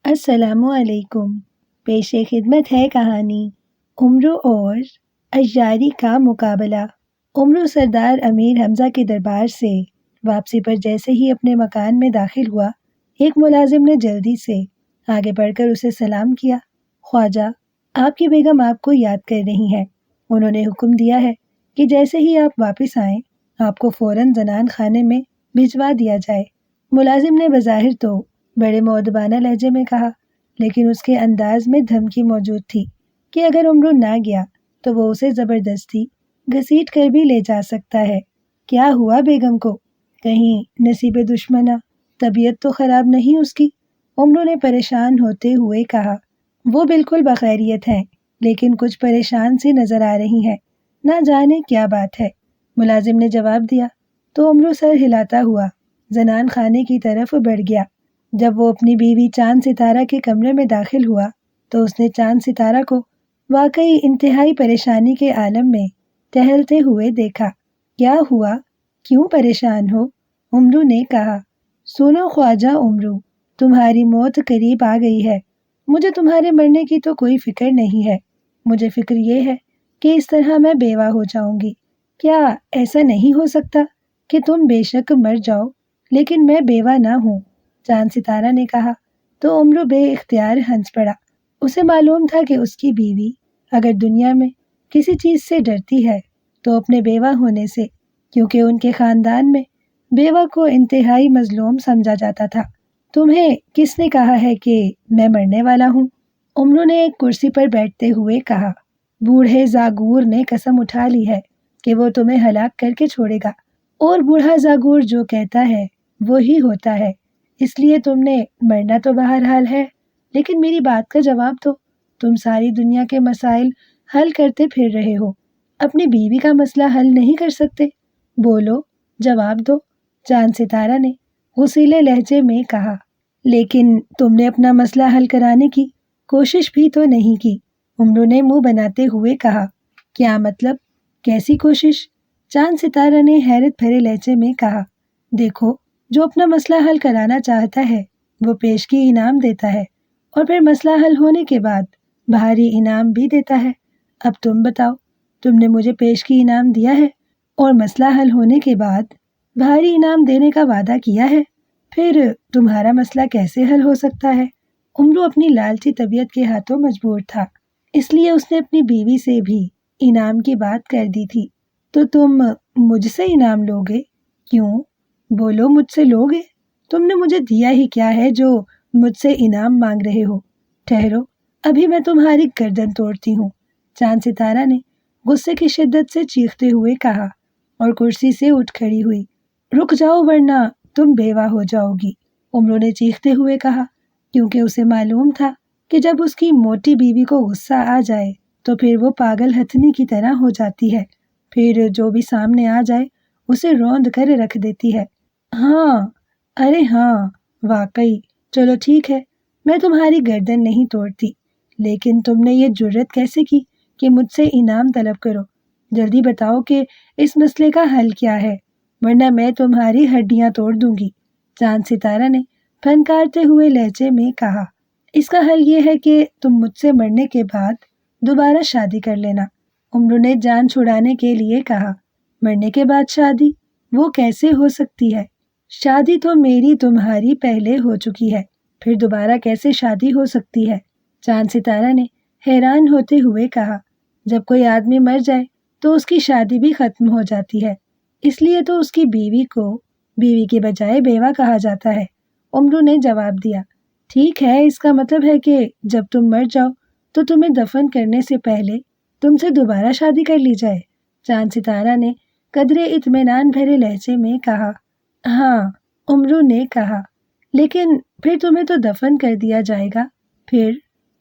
السلام علیکم۔ پیش خدمت ہے کہانی عمرو اور اشجاری کا مقابلہ۔ عمرو سردار امیر حمزہ کے دربار سے واپسی پر جیسے ہی اپنے مکان میں داخل ہوا، ایک ملازم نے جلدی سے آگے بڑھ کر اسے سلام کیا۔ خواجہ، آپ کی بیگم آپ کو یاد کر رہی ہیں۔ انہوں نے حکم دیا ہے کہ جیسے ہی آپ واپس آئیں، آپ کو فوراً زنان خانے میں بھجوا دیا جائے۔ ملازم نے بظاہر تو بڑے مؤدبانہ لہجے میں کہا، لیکن اس کے انداز میں دھمکی موجود تھی کہ اگر عمرو نہ گیا تو وہ اسے زبردستی گھسیٹ کر بھی لے جا سکتا ہے۔ کیا ہوا بیگم کو؟ کہیں نصیب دشمنا؟ طبیعت تو خراب نہیں اس کی؟ عمرو نے پریشان ہوتے ہوئے کہا۔ وہ بالکل بخیریت ہیں، لیکن کچھ پریشان سی نظر آ رہی ہیں، نہ جانے کیا بات ہے، ملازم نے جواب دیا۔ تو عمرو سر ہلاتا ہوا زنان خانے کی طرف بڑھ گیا۔ جب وہ اپنی بیوی چاند ستارہ کے کمرے میں داخل ہوا تو اس نے چاند ستارہ کو واقعی انتہائی پریشانی کے عالم میں ٹہلتے ہوئے دیکھا۔ کیا ہوا؟ کیوں پریشان ہو؟ عمرو نے کہا۔ سنو خواجہ عمرو، تمہاری موت قریب آ گئی ہے۔ مجھے تمہارے مرنے کی تو کوئی فکر نہیں ہے، مجھے فکر یہ ہے کہ اس طرح میں بیوہ ہو جاؤں گی۔ کیا ایسا نہیں ہو سکتا کہ تم بے شک مر جاؤ لیکن میں بیوہ نہ ہوں؟ چاند ستارہ نے کہا۔ تو عمرو بے اختیار ہنس پڑا۔ اسے معلوم تھا کہ اس کی بیوی اگر دنیا میں کسی چیز سے ڈرتی ہے تو اپنے بیوہ ہونے سے، کیونکہ ان کے خاندان میں بیوہ کو انتہائی مظلوم سمجھا جاتا تھا۔ تمہیں کس نے کہا ہے کہ میں مرنے والا ہوں؟ عمرو نے ایک کرسی پر بیٹھتے ہوئے کہا۔ بوڑھے زاگور نے قسم اٹھا لی ہے کہ وہ تمہیں ہلاک کر کے چھوڑے گا، اور بوڑھا زاگور جو کہتا ہے وہی ہوتا ہے، اس لیے تم نے مرنا تو بہرحال ہے، لیکن میری بات کا جواب دو۔ تم ساری دنیا کے مسائل حل کرتے پھر رہے ہو، اپنی بیوی کا مسئلہ حل نہیں کر سکتے؟ بولو، جواب دو، چاند ستارہ نے غصیلے لہجے میں کہا۔ لیکن تم نے اپنا مسئلہ حل کرانے کی کوشش بھی تو نہیں کی، عمرو نے منہ بناتے ہوئے کہا۔ کیا مطلب؟ کیسی کوشش؟ چاند ستارہ نے حیرت بھرے لہجے میں کہا۔ دیکھو، جو اپنا مسئلہ حل کرانا چاہتا ہے وہ پیشگی انعام دیتا ہے، اور پھر مسئلہ حل ہونے کے بعد بھاری انعام بھی دیتا ہے۔ اب تم بتاؤ، تم نے مجھے پیشگی انعام دیا ہے اور مسئلہ حل ہونے کے بعد بھاری انعام دینے کا وعدہ کیا ہے، پھر تمہارا مسئلہ کیسے حل ہو سکتا ہے؟ عمرو اپنی لالچی طبیعت کے ہاتھوں مجبور تھا، اس لیے اس نے اپنی بیوی سے بھی انعام کی بات کر دی تھی۔ تو تم مجھ سے انعام لوگے؟ کیوں؟ بولو، مجھ سے لوگے؟ تم نے مجھے دیا ہی کیا ہے جو مجھ سے انعام مانگ رہے ہو؟ ٹھہرو، ابھی میں تمہاری گردن توڑتی ہوں، چاند ستارہ نے غصے کی شدت سے چیختے ہوئے کہا، اور کرسی سے اٹھ کھڑی ہوئی۔ رک جاؤ ورنہ تم بیوہ ہو جاؤ گی، عمرو نے چیختے ہوئے کہا، کیونکہ اسے معلوم تھا کہ جب اس کی موٹی بیوی کو غصہ آ جائے تو پھر وہ پاگل ہتھنی کی طرح ہو جاتی ہے، پھر جو بھی سامنے آ جائے اسے روند کر رکھ دیتی ہے۔ ہاں، ارے ہاں، واقعی، چلو ٹھیک ہے، میں تمہاری گردن نہیں توڑتی، لیکن تم نے یہ جرت کیسے کی کہ مجھ سے انعام طلب کرو؟ جلدی بتاؤ کہ اس مسئلے کا حل کیا ہے، ورنہ میں تمہاری ہڈیاں توڑ دوں گی، چاند ستارہ نے پھنکارتے ہوئے لہجے میں کہا۔ اس کا حل یہ ہے کہ تم مجھ سے مرنے کے بعد دوبارہ شادی کر لینا، عمرو نے جان چھڑانے کے لیے کہا۔ مرنے کے بعد شادی؟ وہ کیسے ہو سکتی ہے؟ شادی تو میری تمہاری پہلے ہو چکی ہے، پھر دوبارہ کیسے شادی ہو سکتی ہے؟ چاند ستارہ نے حیران ہوتے ہوئے کہا۔ جب کوئی آدمی مر جائے تو اس کی شادی بھی ختم ہو جاتی ہے، اس لیے تو اس کی بیوی کو بیوی کے بجائے بیوہ کہا جاتا ہے، عمرو نے جواب دیا۔ ٹھیک ہے، اس کا مطلب ہے کہ جب تم مر جاؤ تو تمہیں دفن کرنے سے پہلے تم سے دوبارہ شادی کر لی جائے، چاند ستارہ نے قدرے اطمینان بھرے لہجے میں کہا۔ ہاں، عمرو نے کہا، لیکن پھر تمہیں تو دفن کر دیا جائے گا، پھر؟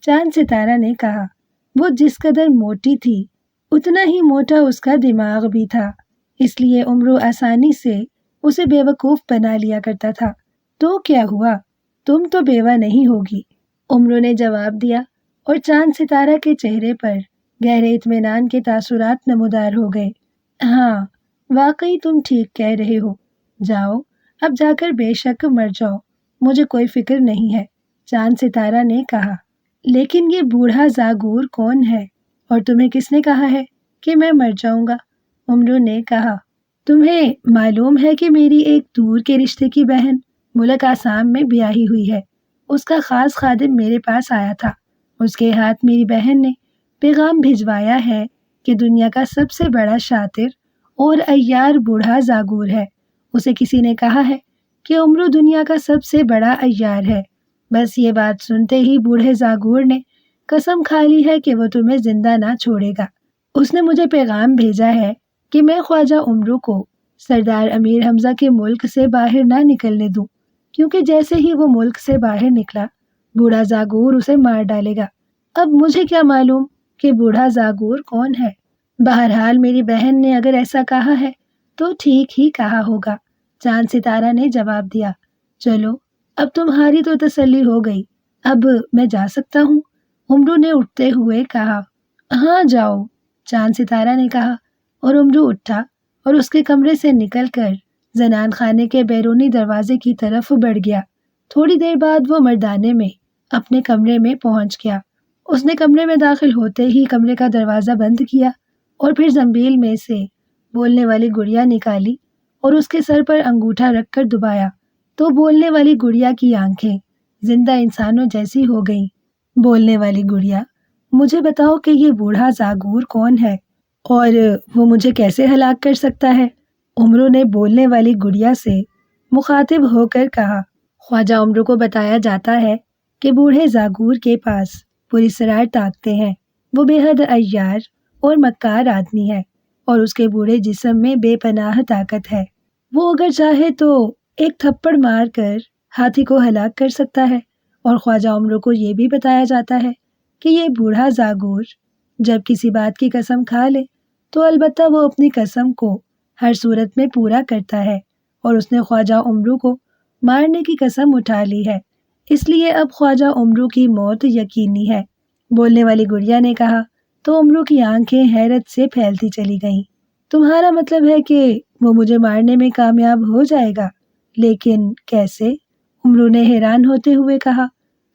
چاند ستارہ نے کہا۔ وہ جس قدر موٹی تھی اتنا ہی موٹا اس کا دماغ بھی تھا، اس لیے عمرو آسانی سے اسے بیوقوف بنا لیا کرتا تھا۔ تو کیا ہوا؟ تم تو بیوہ نہیں ہوگی، عمرو نے جواب دیا، اور چاند ستارہ کے چہرے پر گہرے اطمینان کے تاثرات نمودار ہو گئے۔ ہاں، واقعی تم ٹھیک کہہ رہے ہو، جاؤ اب جا کر بے شک مر جاؤ، مجھے کوئی فکر نہیں ہے، چاند ستارہ نے کہا۔ لیکن یہ بوڑھا زاگور کون ہے اور تمہیں کس نے کہا ہے کہ میں مر جاؤں گا؟ امرو نے کہا، تمہیں معلوم ہے کہ میری ایک دور کے رشتے کی بہن ملک آسام میں بیاہی ہوئی ہے۔ اس کا خاص خادم میرے پاس آیا تھا۔ اس کے ہاتھ میری بہن نے پیغام بھجوایا ہے کہ دنیا کا سب سے بڑا شاطر اور عیار بوڑھا زاگور ہے۔ اسے کسی نے کہا ہے کہ امرو دنیا کا سب سے بڑا عیار ہے۔ بس یہ بات سنتے ہی بوڑھے زاگور نے قسم کھا لی ہے کہ وہ تمہیں زندہ نہ چھوڑے گا۔ اس نے مجھے پیغام بھیجا ہے کہ میں خواجہ امرو کو سردار امیر حمزہ کے ملک سے باہر نہ نکلنے دوں، کیونکہ جیسے ہی وہ ملک سے باہر نکلا بوڑھا زاگور اسے مار ڈالے گا۔ اب مجھے کیا معلوم کہ بوڑھا زاگور کون ہے؟ بہرحال میری بہن نے اگر ایسا کہا ہے تو ٹھیک ہی کہا ہوگا، چاند ستارہ نے جواب دیا۔ چلو اب تمہاری تو تسلی ہو گئی، اب میں جا سکتا ہوں؟ امرو نے اٹھتے ہوئے کہا۔ ہاں جاؤ، چاند ستارہ نے کہا، اور امرو اٹھا اور اس کے کمرے سے نکل کر زنان خانے کے بیرونی دروازے کی طرف بڑھ گیا۔ تھوڑی دیر بعد وہ مردانے میں اپنے کمرے میں پہنچ گیا۔ اس نے کمرے میں داخل ہوتے ہی کمرے کا دروازہ بند کیا اور پھر زنبیل میں سے بولنے والی گڑیا نکالی اور اس کے سر پر انگوٹھا رکھ کر دبایا تو بولنے والی گڑیا کی آنکھیں زندہ انسانوں جیسی ہو گئیں۔ بولنے والی گڑیا، مجھے بتاؤ کہ یہ بوڑھا زاگور کون ہے اور وہ مجھے کیسے ہلاک کر سکتا ہے؟ امرو نے بولنے والی گڑیا سے مخاطب ہو کر کہا۔ خواجہ امرو کو بتایا جاتا ہے کہ بوڑھے زاگور کے پاس پراسرار طاقتیں ہیں۔ وہ بے حد عیار اور مکار آدمی ہے اور اس کے بوڑھے جسم میں بے پناہ طاقت ہے۔ وہ اگر چاہے تو ایک تھپڑ مار کر ہاتھی کو ہلاک کر سکتا ہے۔ اور خواجہ امرو کو یہ بھی بتایا جاتا ہے کہ یہ بوڑھا زاگور جب کسی بات کی قسم کھا لے تو البتہ وہ اپنی قسم کو ہر صورت میں پورا کرتا ہے، اور اس نے خواجہ امرو کو مارنے کی قسم اٹھا لی ہے، اس لیے اب خواجہ امرو کی موت یقینی ہے۔ بولنے والی گڑیا نے کہا تو امرو کی آنکھیں حیرت سے پھیلتی چلی گئیں۔ تمہارا مطلب ہے کہ وہ مجھے مارنے میں کامیاب ہو جائے گا؟ لیکن کیسے؟ امرو نے حیران ہوتے ہوئے کہا۔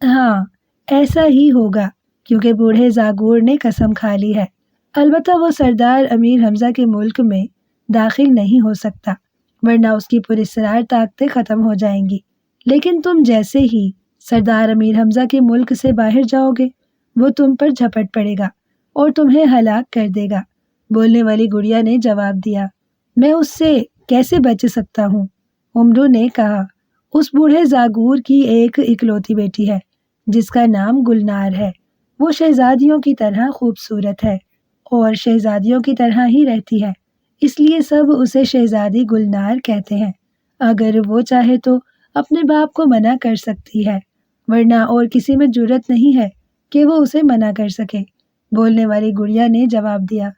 ہاں ایسا ہی ہوگا، کیونکہ بوڑھے زاگور نے قسم کھا لی ہے۔ البتہ وہ سردار امیر حمزہ کے ملک میں داخل نہیں ہو سکتا، ورنہ اس کی پراسرار طاقتیں ختم ہو جائیں گی۔ لیکن تم جیسے ہی سردار امیر حمزہ کے ملک سے باہر جاؤ گے وہ تم پر جھپٹ پڑے گا اور تمہیں ہلاک کر دے گا۔ بولنے والی گڑیا نے جواب دیا۔ میں اس سے کیسے بچ سکتا ہوں؟ امرو نے کہا۔ اس بوڑھے زاگور کی ایک اکلوتی بیٹی ہے جس کا نام گلنار ہے۔ وہ شہزادیوں کی طرح خوبصورت ہے اور شہزادیوں کی طرح ہی رہتی ہے، اس لیے سب اسے شہزادی گلنار کہتے ہیں۔ اگر وہ چاہے تو اپنے باپ کو منع کر سکتی ہے، ورنہ اور کسی میں جرأت نہیں ہے کہ وہ اسے منع کر سکے۔ بولنے والی گڑیا نے جواب دیا۔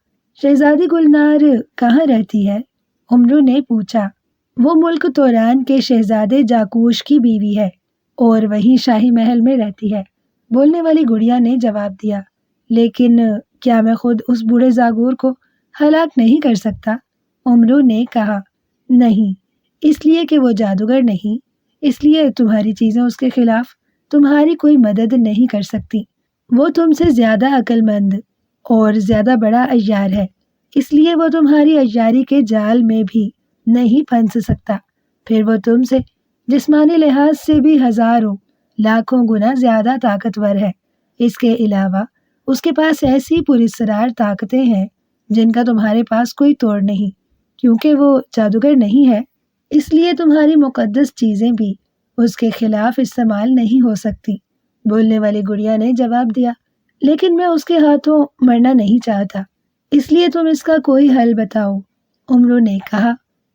شہزادی گلنار کہاں رہتی ہے؟ امرو نے پوچھا۔ وہ ملک توران کے شہزادے جاکوش کی بیوی ہے اور وہیں شاہی محل میں رہتی ہے۔ بولنے والی گڑیا نے جواب دیا۔ لیکن کیا میں خود اس بوڑھے زاگور کو ہلاک نہیں کر سکتا؟ امرو نے کہا۔ نہیں، اس لیے کہ وہ جادوگر نہیں، اس لیے تمہاری چیزیں اس کے خلاف تمہاری کوئی مدد نہیں کر سکتی۔ وہ تم سے زیادہ عقل مند اور زیادہ بڑا عیار ہے، اس لیے وہ تمہاری عیاری کے جال میں بھی نہیں پھنس سکتا۔ پھر وہ تم سے جسمانی لحاظ سے بھی ہزاروں لاکھوں گنا زیادہ طاقتور ہے۔ اس کے علاوہ اس کے پاس ایسی پراسرار طاقتیں ہیں جن کا تمہارے پاس کوئی توڑ نہیں۔ کیونکہ وہ جادوگر نہیں ہے، اس لیے تمہاری مقدس چیزیں بھی اس کے خلاف استعمال نہیں ہو سکتی۔ بولنے والی گڑیا نے جواب دیا۔ لیکن میں اس کے ہاتھوں مرنا نہیں چاہتا، اس لیے تم اس کا کوئی حل بتاؤ۔ امرو نے کہا۔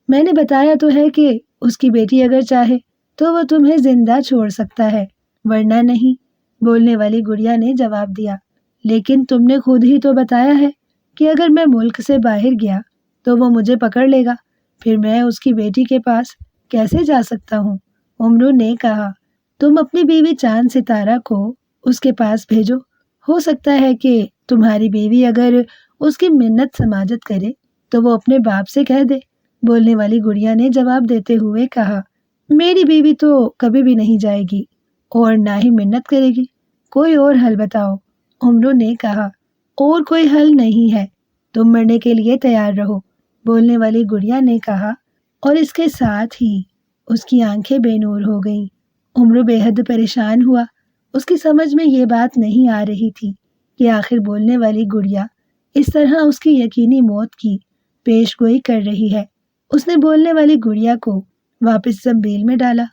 میں نے بتایا تو ہے کہ اس کی بیٹی اگر چاہے تو وہ تمہیں زندہ چھوڑ سکتا ہے، ورنہ نہیں۔ بولنے والی گڑیا نے جواب دیا۔ لیکن تم نے خود ہی تو بتایا ہے کہ اگر میں ملک سے باہر گیا تو وہ مجھے پکڑ لے گا، پھر میں اس کی بیٹی کے پاس کیسے جا سکتا ہوں؟ امرو نے کہا۔ تم اپنی بیوی چاند ستارہ کو اس کے پاس بھیجو، ہو سکتا ہے کہ تمہاری بیوی اگر اس کی منت سماجت کرے تو وہ اپنے باپ سے کہہ دے۔ بولنے والی گڑیا نے جواب دیتے ہوئے کہا۔ میری بیوی تو کبھی بھی نہیں جائے گی۔ اور نہ ہی منت کرے گی۔ کوئی اور حل بتاؤ۔ عمرو نے کہا، اور کوئی حل نہیں ہے، تم مرنے کے لیے تیار رہو، بولنے والی گڑیا نے کہا، اور اس کے ساتھ ہی اس کی آنکھیں بے نور ہو گئیں۔ عمرو بے حد پریشان ہوا۔ اس کی سمجھ میں یہ بات نہیں آ رہی تھی کہ آخر بولنے والی گڑیا اس طرح اس کی یقینی موت کی پیش گوئی کر رہی ہے۔ اس نے بولنے والی گڑیا کو واپس زنبیل میں ڈالا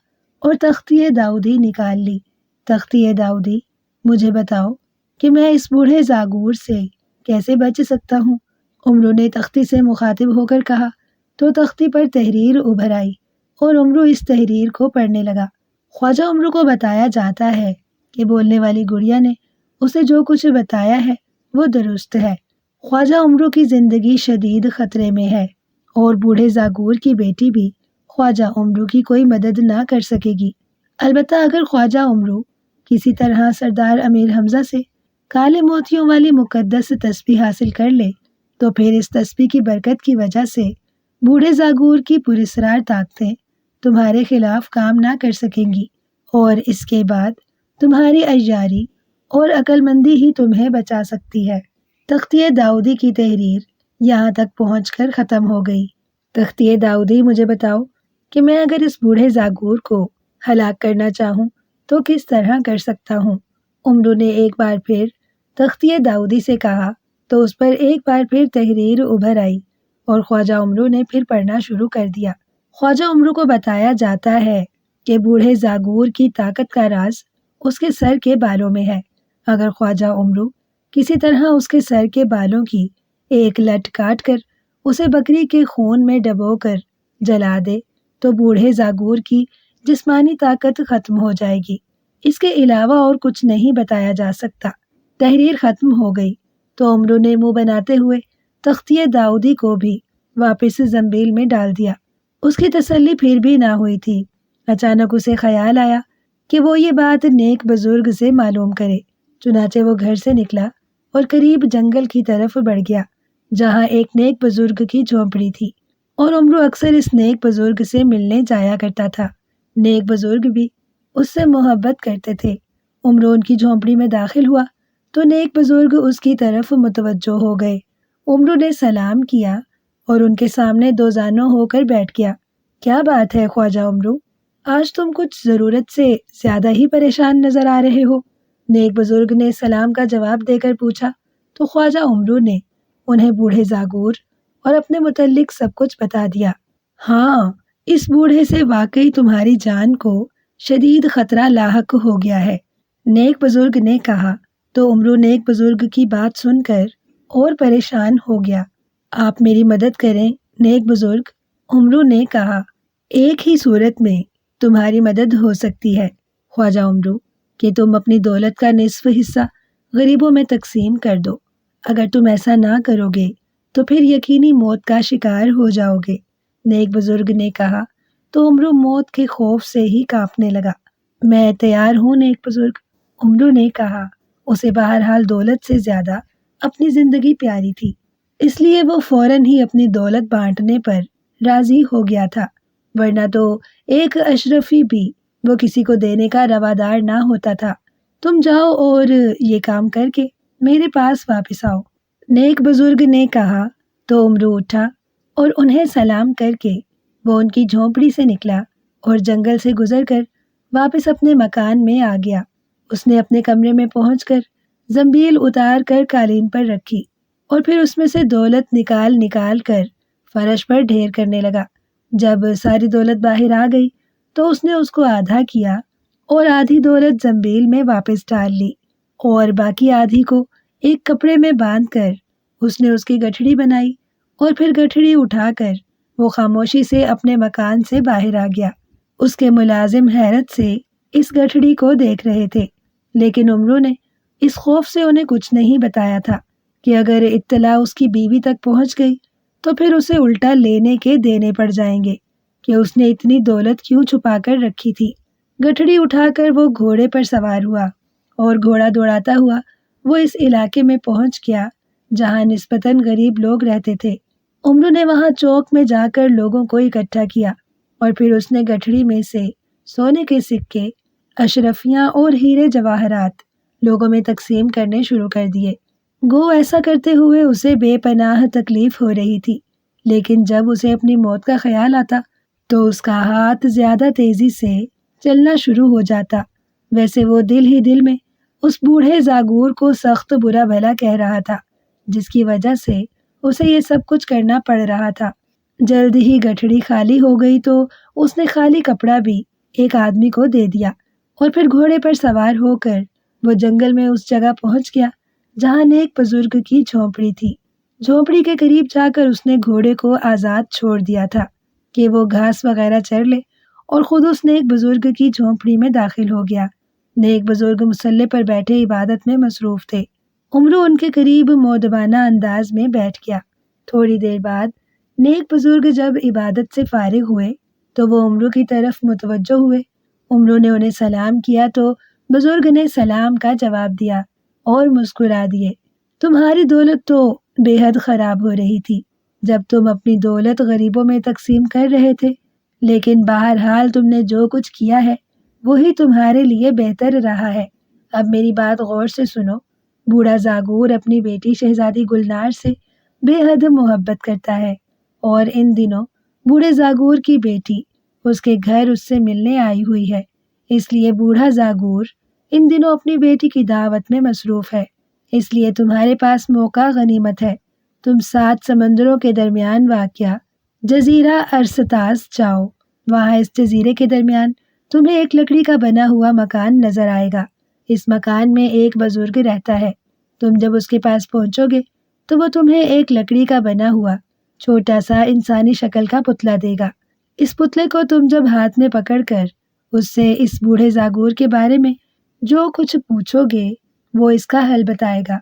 اور تختی داؤدی نکال لی۔ تختی داؤدی، مجھے بتاؤ کہ میں اس بوڑھے زاگور سے کیسے بچ سکتا ہوں؟ عمرو نے تختی سے مخاطب ہو کر کہا تو تختی پر تحریر ابھر آئی اور عمرو اس تحریر کو پڑھنے لگا۔ خواجہ عمرو کو بتایا جاتا ہے کہ بولنے والی گڑیا نے اسے جو کچھ بتایا ہے وہ درست ہے۔ خواجہ عمرو کی زندگی شدید خطرے میں ہے اور بوڑھے زاگور کی بیٹی بھی خواجہ عمرو کی کوئی مدد نہ کر سکے گی۔ البتہ اگر خواجہ عمرو کسی طرح سردار امیر حمزہ سے کالے موتیوں والی مقدس تسبیح حاصل کر لے تو پھر اس تسبیح کی برکت کی وجہ سے بوڑھے زاگور کی پراسرار طاقتیں تمہارے خلاف کام نہ کر سکیں گی، اور اس کے بعد تمہاری عیاری اور عقل مندی ہی تمہیں بچا سکتی ہے۔ تختی داؤدی کی تحریر یہاں تک پہنچ کر ختم ہو گئی۔ تختی داؤدی، مجھے بتاؤ کہ میں اگر اس بوڑھے زاگور کو ہلاک کرنا چاہوں تو کس طرح کر سکتا ہوں؟ عمرو نے ایک بار پھر تختی داؤدی سے کہا تو اس پر ایک بار پھر تحریر ابھر آئی اور خواجہ عمرو نے پھر پڑھنا شروع کر دیا۔ خواجہ عمرو کو بتایا جاتا ہے کہ بوڑھے زاگور کی طاقت کا راز اس کے سر کے بالوں میں ہے۔ اگر خواجہ عمرو کسی طرح اس کے سر کے بالوں کی ایک لٹ کاٹ کر اسے بکری کے خون میں ڈبو کر جلا دے تو بوڑھے زاگور کی جسمانی طاقت ختم ہو جائے گی۔ اس کے علاوہ اور کچھ نہیں بتایا جا سکتا۔ تحریر ختم ہو گئی تو عمرو نے منہ بناتے ہوئے تختی داؤدی کو بھی واپس زنبیل میں ڈال دیا۔ اس کی تسلی پھر بھی نہ ہوئی تھی۔ اچانک اسے خیال آیا کہ وہ یہ بات نیک بزرگ سے معلوم کرے۔ چنانچہ وہ گھر سے نکلا اور قریب جنگل کی طرف بڑھ گیا جہاں ایک نیک بزرگ کی جھونپڑی تھی، اور عمرو اکثر اس نیک بزرگ سے ملنے جایا کرتا تھا۔ نیک بزرگ بھی اس سے محبت کرتے تھے۔ عمرو ان کی جھونپڑی میں داخل ہوا تو نیک بزرگ اس کی طرف متوجہ ہو گئے۔ عمرو نے سلام کیا اور ان کے سامنے دو زانوں ہو کر بیٹھ گیا۔ کیا بات ہے خواجہ عمرو؟ آج تم کچھ ضرورت سے زیادہ ہی پریشان نظر آ رہے ہو۔ نیک بزرگ نے سلام کا جواب دے کر پوچھا تو خواجہ عمرو نے انہیں بوڑھے زاگور اور اپنے متعلق سب کچھ بتا دیا۔ ہاں، اس بوڑھے سے واقعی تمہاری جان کو شدید خطرہ لاحق ہو گیا ہے، نیک بزرگ نے کہا۔ تو عمرو نیک بزرگ کی بات سن کر اور پریشان ہو گیا۔ آپ میری مدد کریں نیک بزرگ، عمرو نے کہا۔ ایک ہی صورت میں تمہاری مدد ہو سکتی ہے خواجہ عمرو، کہ تم اپنی دولت کا نصف حصہ غریبوں میں تقسیم کر دو۔ اگر تم ایسا نہ کرو گے تو پھر یقینی موت کا شکار ہو جاؤ گے، نیک بزرگ نے کہا۔ تو عمرو موت کے خوف سے ہی کانپنے لگا۔ میں تیار ہوں نیک بزرگ، عمرو نے کہا۔ اسے بہرحال دولت سے زیادہ اپنی زندگی پیاری تھی، اس لیے وہ فوراً ہی اپنی دولت بانٹنے پر راضی ہو گیا تھا، ورنہ تو ایک اشرفی بھی وہ کسی کو دینے کا روادار نہ ہوتا تھا۔ تم جاؤ اور یہ کام کر کے میرے پاس واپس آؤ، نیک بزرگ نے کہا۔ تو عمرو اٹھا اور انہیں سلام کر کے وہ ان کی جھونپڑی سے نکلا اور جنگل سے گزر کر واپس اپنے مکان میں آ گیا۔ اس نے اپنے کمرے میں پہنچ کر زنبیل اتار کر قالین پر رکھی اور پھر اس میں سے دولت نکال نکال کر فرش پر ڈھیر کرنے لگا۔ جب ساری دولت باہر آ گئی تو اس نے اس کو آدھا کیا اور آدھی دولت زنبیل میں واپس ڈال لی، اور باقی آدھی کو ایک کپڑے میں باندھ کر اس نے اس کی گٹھڑی بنائی، اور پھر گٹھڑی اٹھا کر وہ خاموشی سے اپنے مکان سے باہر آ گیا۔ اس کے ملازم حیرت سے اس گٹھڑی کو دیکھ رہے تھے، لیکن عمرو نے اس خوف سے انہیں کچھ نہیں بتایا تھا کہ اگر اطلاع اس کی بیوی تک پہنچ گئی تو پھر اسے الٹا لینے کے دینے پڑ جائیں گے کہ اس نے اتنی دولت کیوں چھپا کر رکھی تھی۔ گٹھڑی اٹھا کر وہ گھوڑے پر سوار ہوا اور گھوڑا دوڑاتا ہوا وہ اس علاقے میں پہنچ گیا جہاں نسبتاً غریب لوگ رہتے تھے۔ عمرو نے وہاں چوک میں جا کر لوگوں کو اکٹھا کیا اور پھر اس نے گٹھڑی میں سے سونے کے سکے اشرفیاں اور ہیرے جواہرات لوگوں میں تقسیم کرنے شروع کر دیے۔ گو ایسا کرتے ہوئے اسے بے پناہ تکلیف ہو رہی تھی، لیکن جب اسے اپنی موت کا خیال آتا تو اس کا ہاتھ زیادہ تیزی سے چلنا شروع ہو جاتا۔ ویسے وہ دل ہی دل میں اس بوڑھے زاگور کو سخت برا بھلا کہہ رہا تھا، جس کی وجہ سے اسے یہ سب کچھ کرنا پڑ رہا تھا۔ جلد ہی گٹھڑی خالی ہو گئی تو اس نے خالی کپڑا بھی ایک آدمی کو دے دیا اور پھر گھوڑے پر سوار ہو کر وہ جنگل میں اس جگہ پہنچ گیا جہاں نیک بزرگ کی جھونپڑی تھی۔ جھونپڑی کے قریب جا کر اس نے گھوڑے کو آزاد چھوڑ دیا تھا کہ وہ گھاس وغیرہ چر لے، اور خود اس نیک بزرگ کی جھونپڑی میں داخل ہو گیا۔ نیک بزرگ مصلے پر بیٹھے عبادت میں مصروف تھے۔ عمرو ان کے قریب مؤدبانہ انداز میں بیٹھ گیا۔ تھوڑی دیر بعد نیک بزرگ جب عبادت سے فارغ ہوئے تو وہ عمرو کی طرف متوجہ ہوئے۔ عمرو نے انہیں سلام کیا تو بزرگ نے سلام کا جواب دیا اور مسکرا دیے۔ تمہاری دولت تو بے حد خراب ہو رہی تھی جب تم اپنی دولت غریبوں میں تقسیم کر رہے تھے، لیکن بہرحال تم نے جو کچھ کیا ہے وہی تمہارے لیے بہتر رہا ہے۔ اب میری بات غور سے سنو۔ بوڑھا زاگور اپنی بیٹی شہزادی گلنار سے بے حد محبت کرتا ہے، اور ان دنوں بوڑھے زاگور کی بیٹی اس کے گھر اس سے ملنے آئی ہوئی ہے۔ اس لیے بوڑھا زاگور ان دنوں اپنی بیٹی کی دعوت میں مصروف ہے۔ اس لیے تمہارے پاس موقع غنیمت ہے۔ تم 7 سمندروں کے درمیان واقع جزیرہ ارستاس جاؤ۔ وہاں اس جزیرے کے درمیان تمہیں ایک لکڑی کا بنا ہوا مکان نظر آئے گا۔ اس مکان میں ایک بزرگ رہتا ہے۔ تم جب اس کے پاس پہنچو گے تو وہ تمہیں ایک لکڑی کا بنا ہوا چھوٹا سا انسانی شکل کا پتلا دے گا۔ اس پتلے کو تم جب ہاتھ میں پکڑ کر اس سے اس بوڑھے زاگور کے بارے میں جو کچھ پوچھو گے وہ اس کا حل بتائے گا،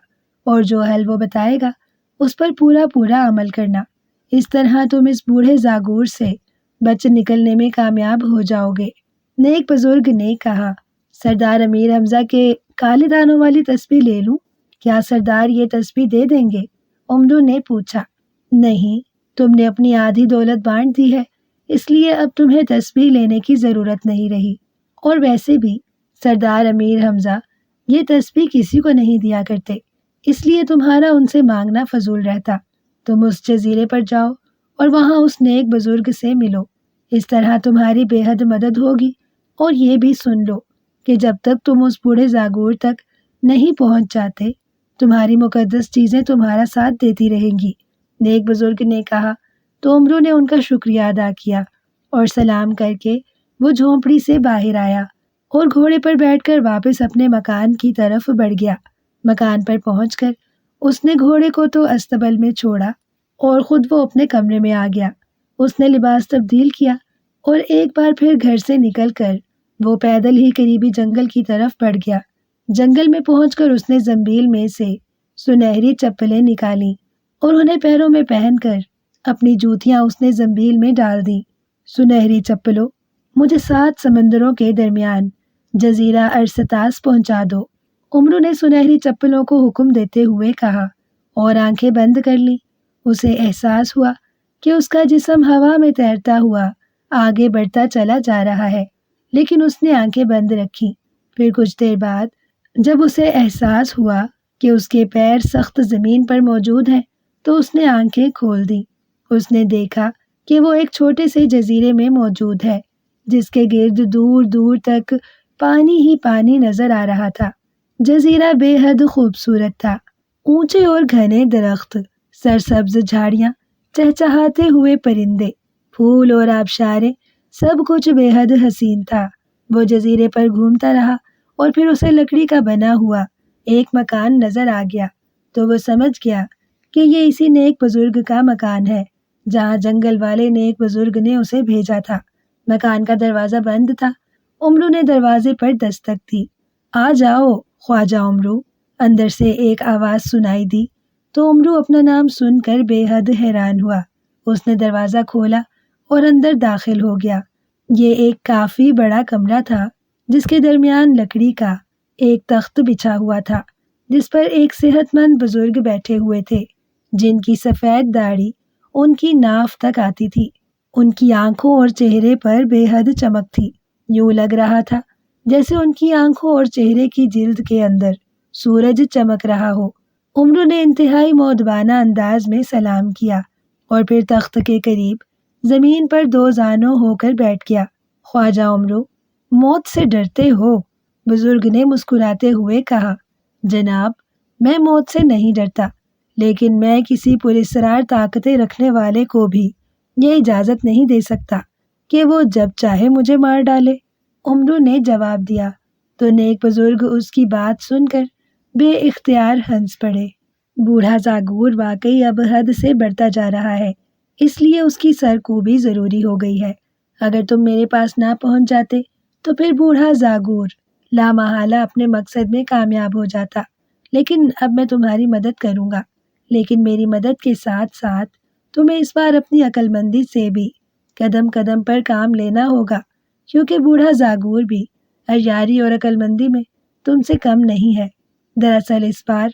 اور جو حل وہ بتائے گا اس پر پورا عمل کرنا۔ اس طرح تم اس بوڑھے زاگور سے بچ نکلنے میں کامیاب ہو جاؤ گے۔ نیک بزرگ نے کہا، سردار امیر حمزہ کے کالے دانوں والی تسبیح لے لوں؟ کیا سردار یہ تسبیح دے دیں گے؟ عمرو نے پوچھا۔ نہیں، تم نے اپنی آدھی دولت بانٹ دی ہے، اس لیے اب تمہیں تسبیح لینے کی ضرورت نہیں رہی، اور ویسے بھی سردار امیر حمزہ یہ تسبیح کسی کو نہیں دیا کرتے، اس لیے تمہارا ان سے مانگنا فضول رہتا۔ تم اس جزیرے پر جاؤ اور وہاں اس نیک بزرگ سے ملو، اس طرح تمہاری بے حد مدد ہوگی۔ اور یہ بھی سن لو کہ جب تک تم اس بوڑھے زاگور تک نہیں پہنچ جاتے تمہاری مقدس چیزیں تمہارا ساتھ دیتی رہیں گی۔ نیک بزرگ نے کہا تو عمرو نے ان کا شکریہ ادا کیا اور سلام کر کے وہ جھونپڑی سے باہر آیا اور گھوڑے پر بیٹھ کر واپس اپنے مکان کی طرف بڑھ گیا۔ مکان پر پہنچ کر اس نے گھوڑے کو تو استبل میں چھوڑا اور خود وہ اپنے کمرے میں آ گیا۔ اس نے لباس تبدیل کیا اور ایک بار پھر گھر سے نکل کر وہ پیدل ہی قریبی جنگل کی طرف بڑھ گیا۔ جنگل میں پہنچ کر اس نے زنبیل میں سے سنہری چپلیں نکالیں اور انہیں پیروں میں پہن کر اپنی جوتیاں اس نے زنبیل میں ڈال دیں۔ سنہری چپلوں، مجھے 7 سمندروں کے درمیان جزیرہ ارستاس پہنچا دو۔ عمرو نے سنہری چپلوں کو حکم دیتے ہوئے کہا اور آنکھیں بند کر لیں۔ اسے احساس ہوا کہ اس کا جسم ہوا میں تیرتا ہوا آگے بڑھتا چلا جا رہا ہے، لیکن اس نے آنکھیں بند رکھیں۔ پھر کچھ دیر بعد جب اسے احساس ہوا کہ اس کے پیر سخت زمین پر موجود ہیں تو اس نے آنکھیں کھول دیں۔ اس نے دیکھا کہ وہ ایک چھوٹے سے جزیرے میں موجود ہے جس کے گرد دور دور تک پانی ہی پانی نظر آ رہا تھا۔ جزیرہ بے حد خوبصورت تھا۔ اونچے اور گھنے درخت، سرسبز جھاڑیاں، چہچہاتے ہوئے پرندے، پھول اور آبشاریں، سب کچھ بے حد حسین تھا۔ وہ جزیرے پر گھومتا رہا اور پھر اسے لکڑی کا بنا ہوا ایک مکان نظر آ گیا تو وہ سمجھ گیا کہ یہ اسی نیک بزرگ کا مکان ہے جہاں جنگل والے نیک بزرگ نے اسے بھیجا تھا۔ مکان کا دروازہ بند تھا۔ عمرو نے دروازے پر دستک دی۔ آ جاؤ خواجہ عمرو، اندر سے ایک آواز سنائی دی تو عمرو اپنا نام سن کر بے حد حیران ہوا۔ اس نے دروازہ کھولا اور اندر داخل ہو گیا۔ یہ ایک کافی بڑا کمرہ تھا جس کے درمیان لکڑی کا ایک تخت بچھا ہوا تھا جس پر ایک صحت مند بزرگ بیٹھے ہوئے تھے جن کی سفید داڑھی ان کی ناف تک آتی تھی۔ ان کی آنکھوں اور چہرے پر بے حد چمک تھی۔ یوں لگ رہا تھا جیسے ان کی آنکھوں اور چہرے کی جلد کے اندر سورج چمک رہا ہو۔ عمرو نے انتہائی مؤدبانہ انداز میں سلام کیا اور پھر تخت کے قریب زمین پر دو زانوں ہو کر بیٹھ گیا۔ خواجہ عمرو، موت سے ڈرتے ہو؟ بزرگ نے مسکراتے ہوئے کہا۔ جناب، میں موت سے نہیں ڈرتا، لیکن میں کسی پراسرار طاقتیں رکھنے والے کو بھی یہ اجازت نہیں دے سکتا کہ وہ جب چاہے مجھے مار ڈالے، عمرو نے جواب دیا۔ تو نیک بزرگ اس کی بات سن کر بے اختیار ہنس پڑے۔ بوڑھا زاگور واقعی اب حد سے بڑھتا جا رہا ہے، اس لیے اس کی سرکوبی ضروری ہو گئی ہے۔ اگر تم میرے پاس نہ پہنچ جاتے تو پھر بوڑھا زاگور لامحالہ اپنے مقصد میں کامیاب ہو جاتا، لیکن اب میں تمہاری مدد کروں گا، لیکن میری مدد کے ساتھ ساتھ تمہیں اس بار اپنی عقل مندی سے بھی قدم قدم پر کام لینا ہوگا، کیونکہ بوڑھا زاگور بھی عیاری اور عقل مندی میں تم سے کم نہیں ہے۔ دراصل اس بار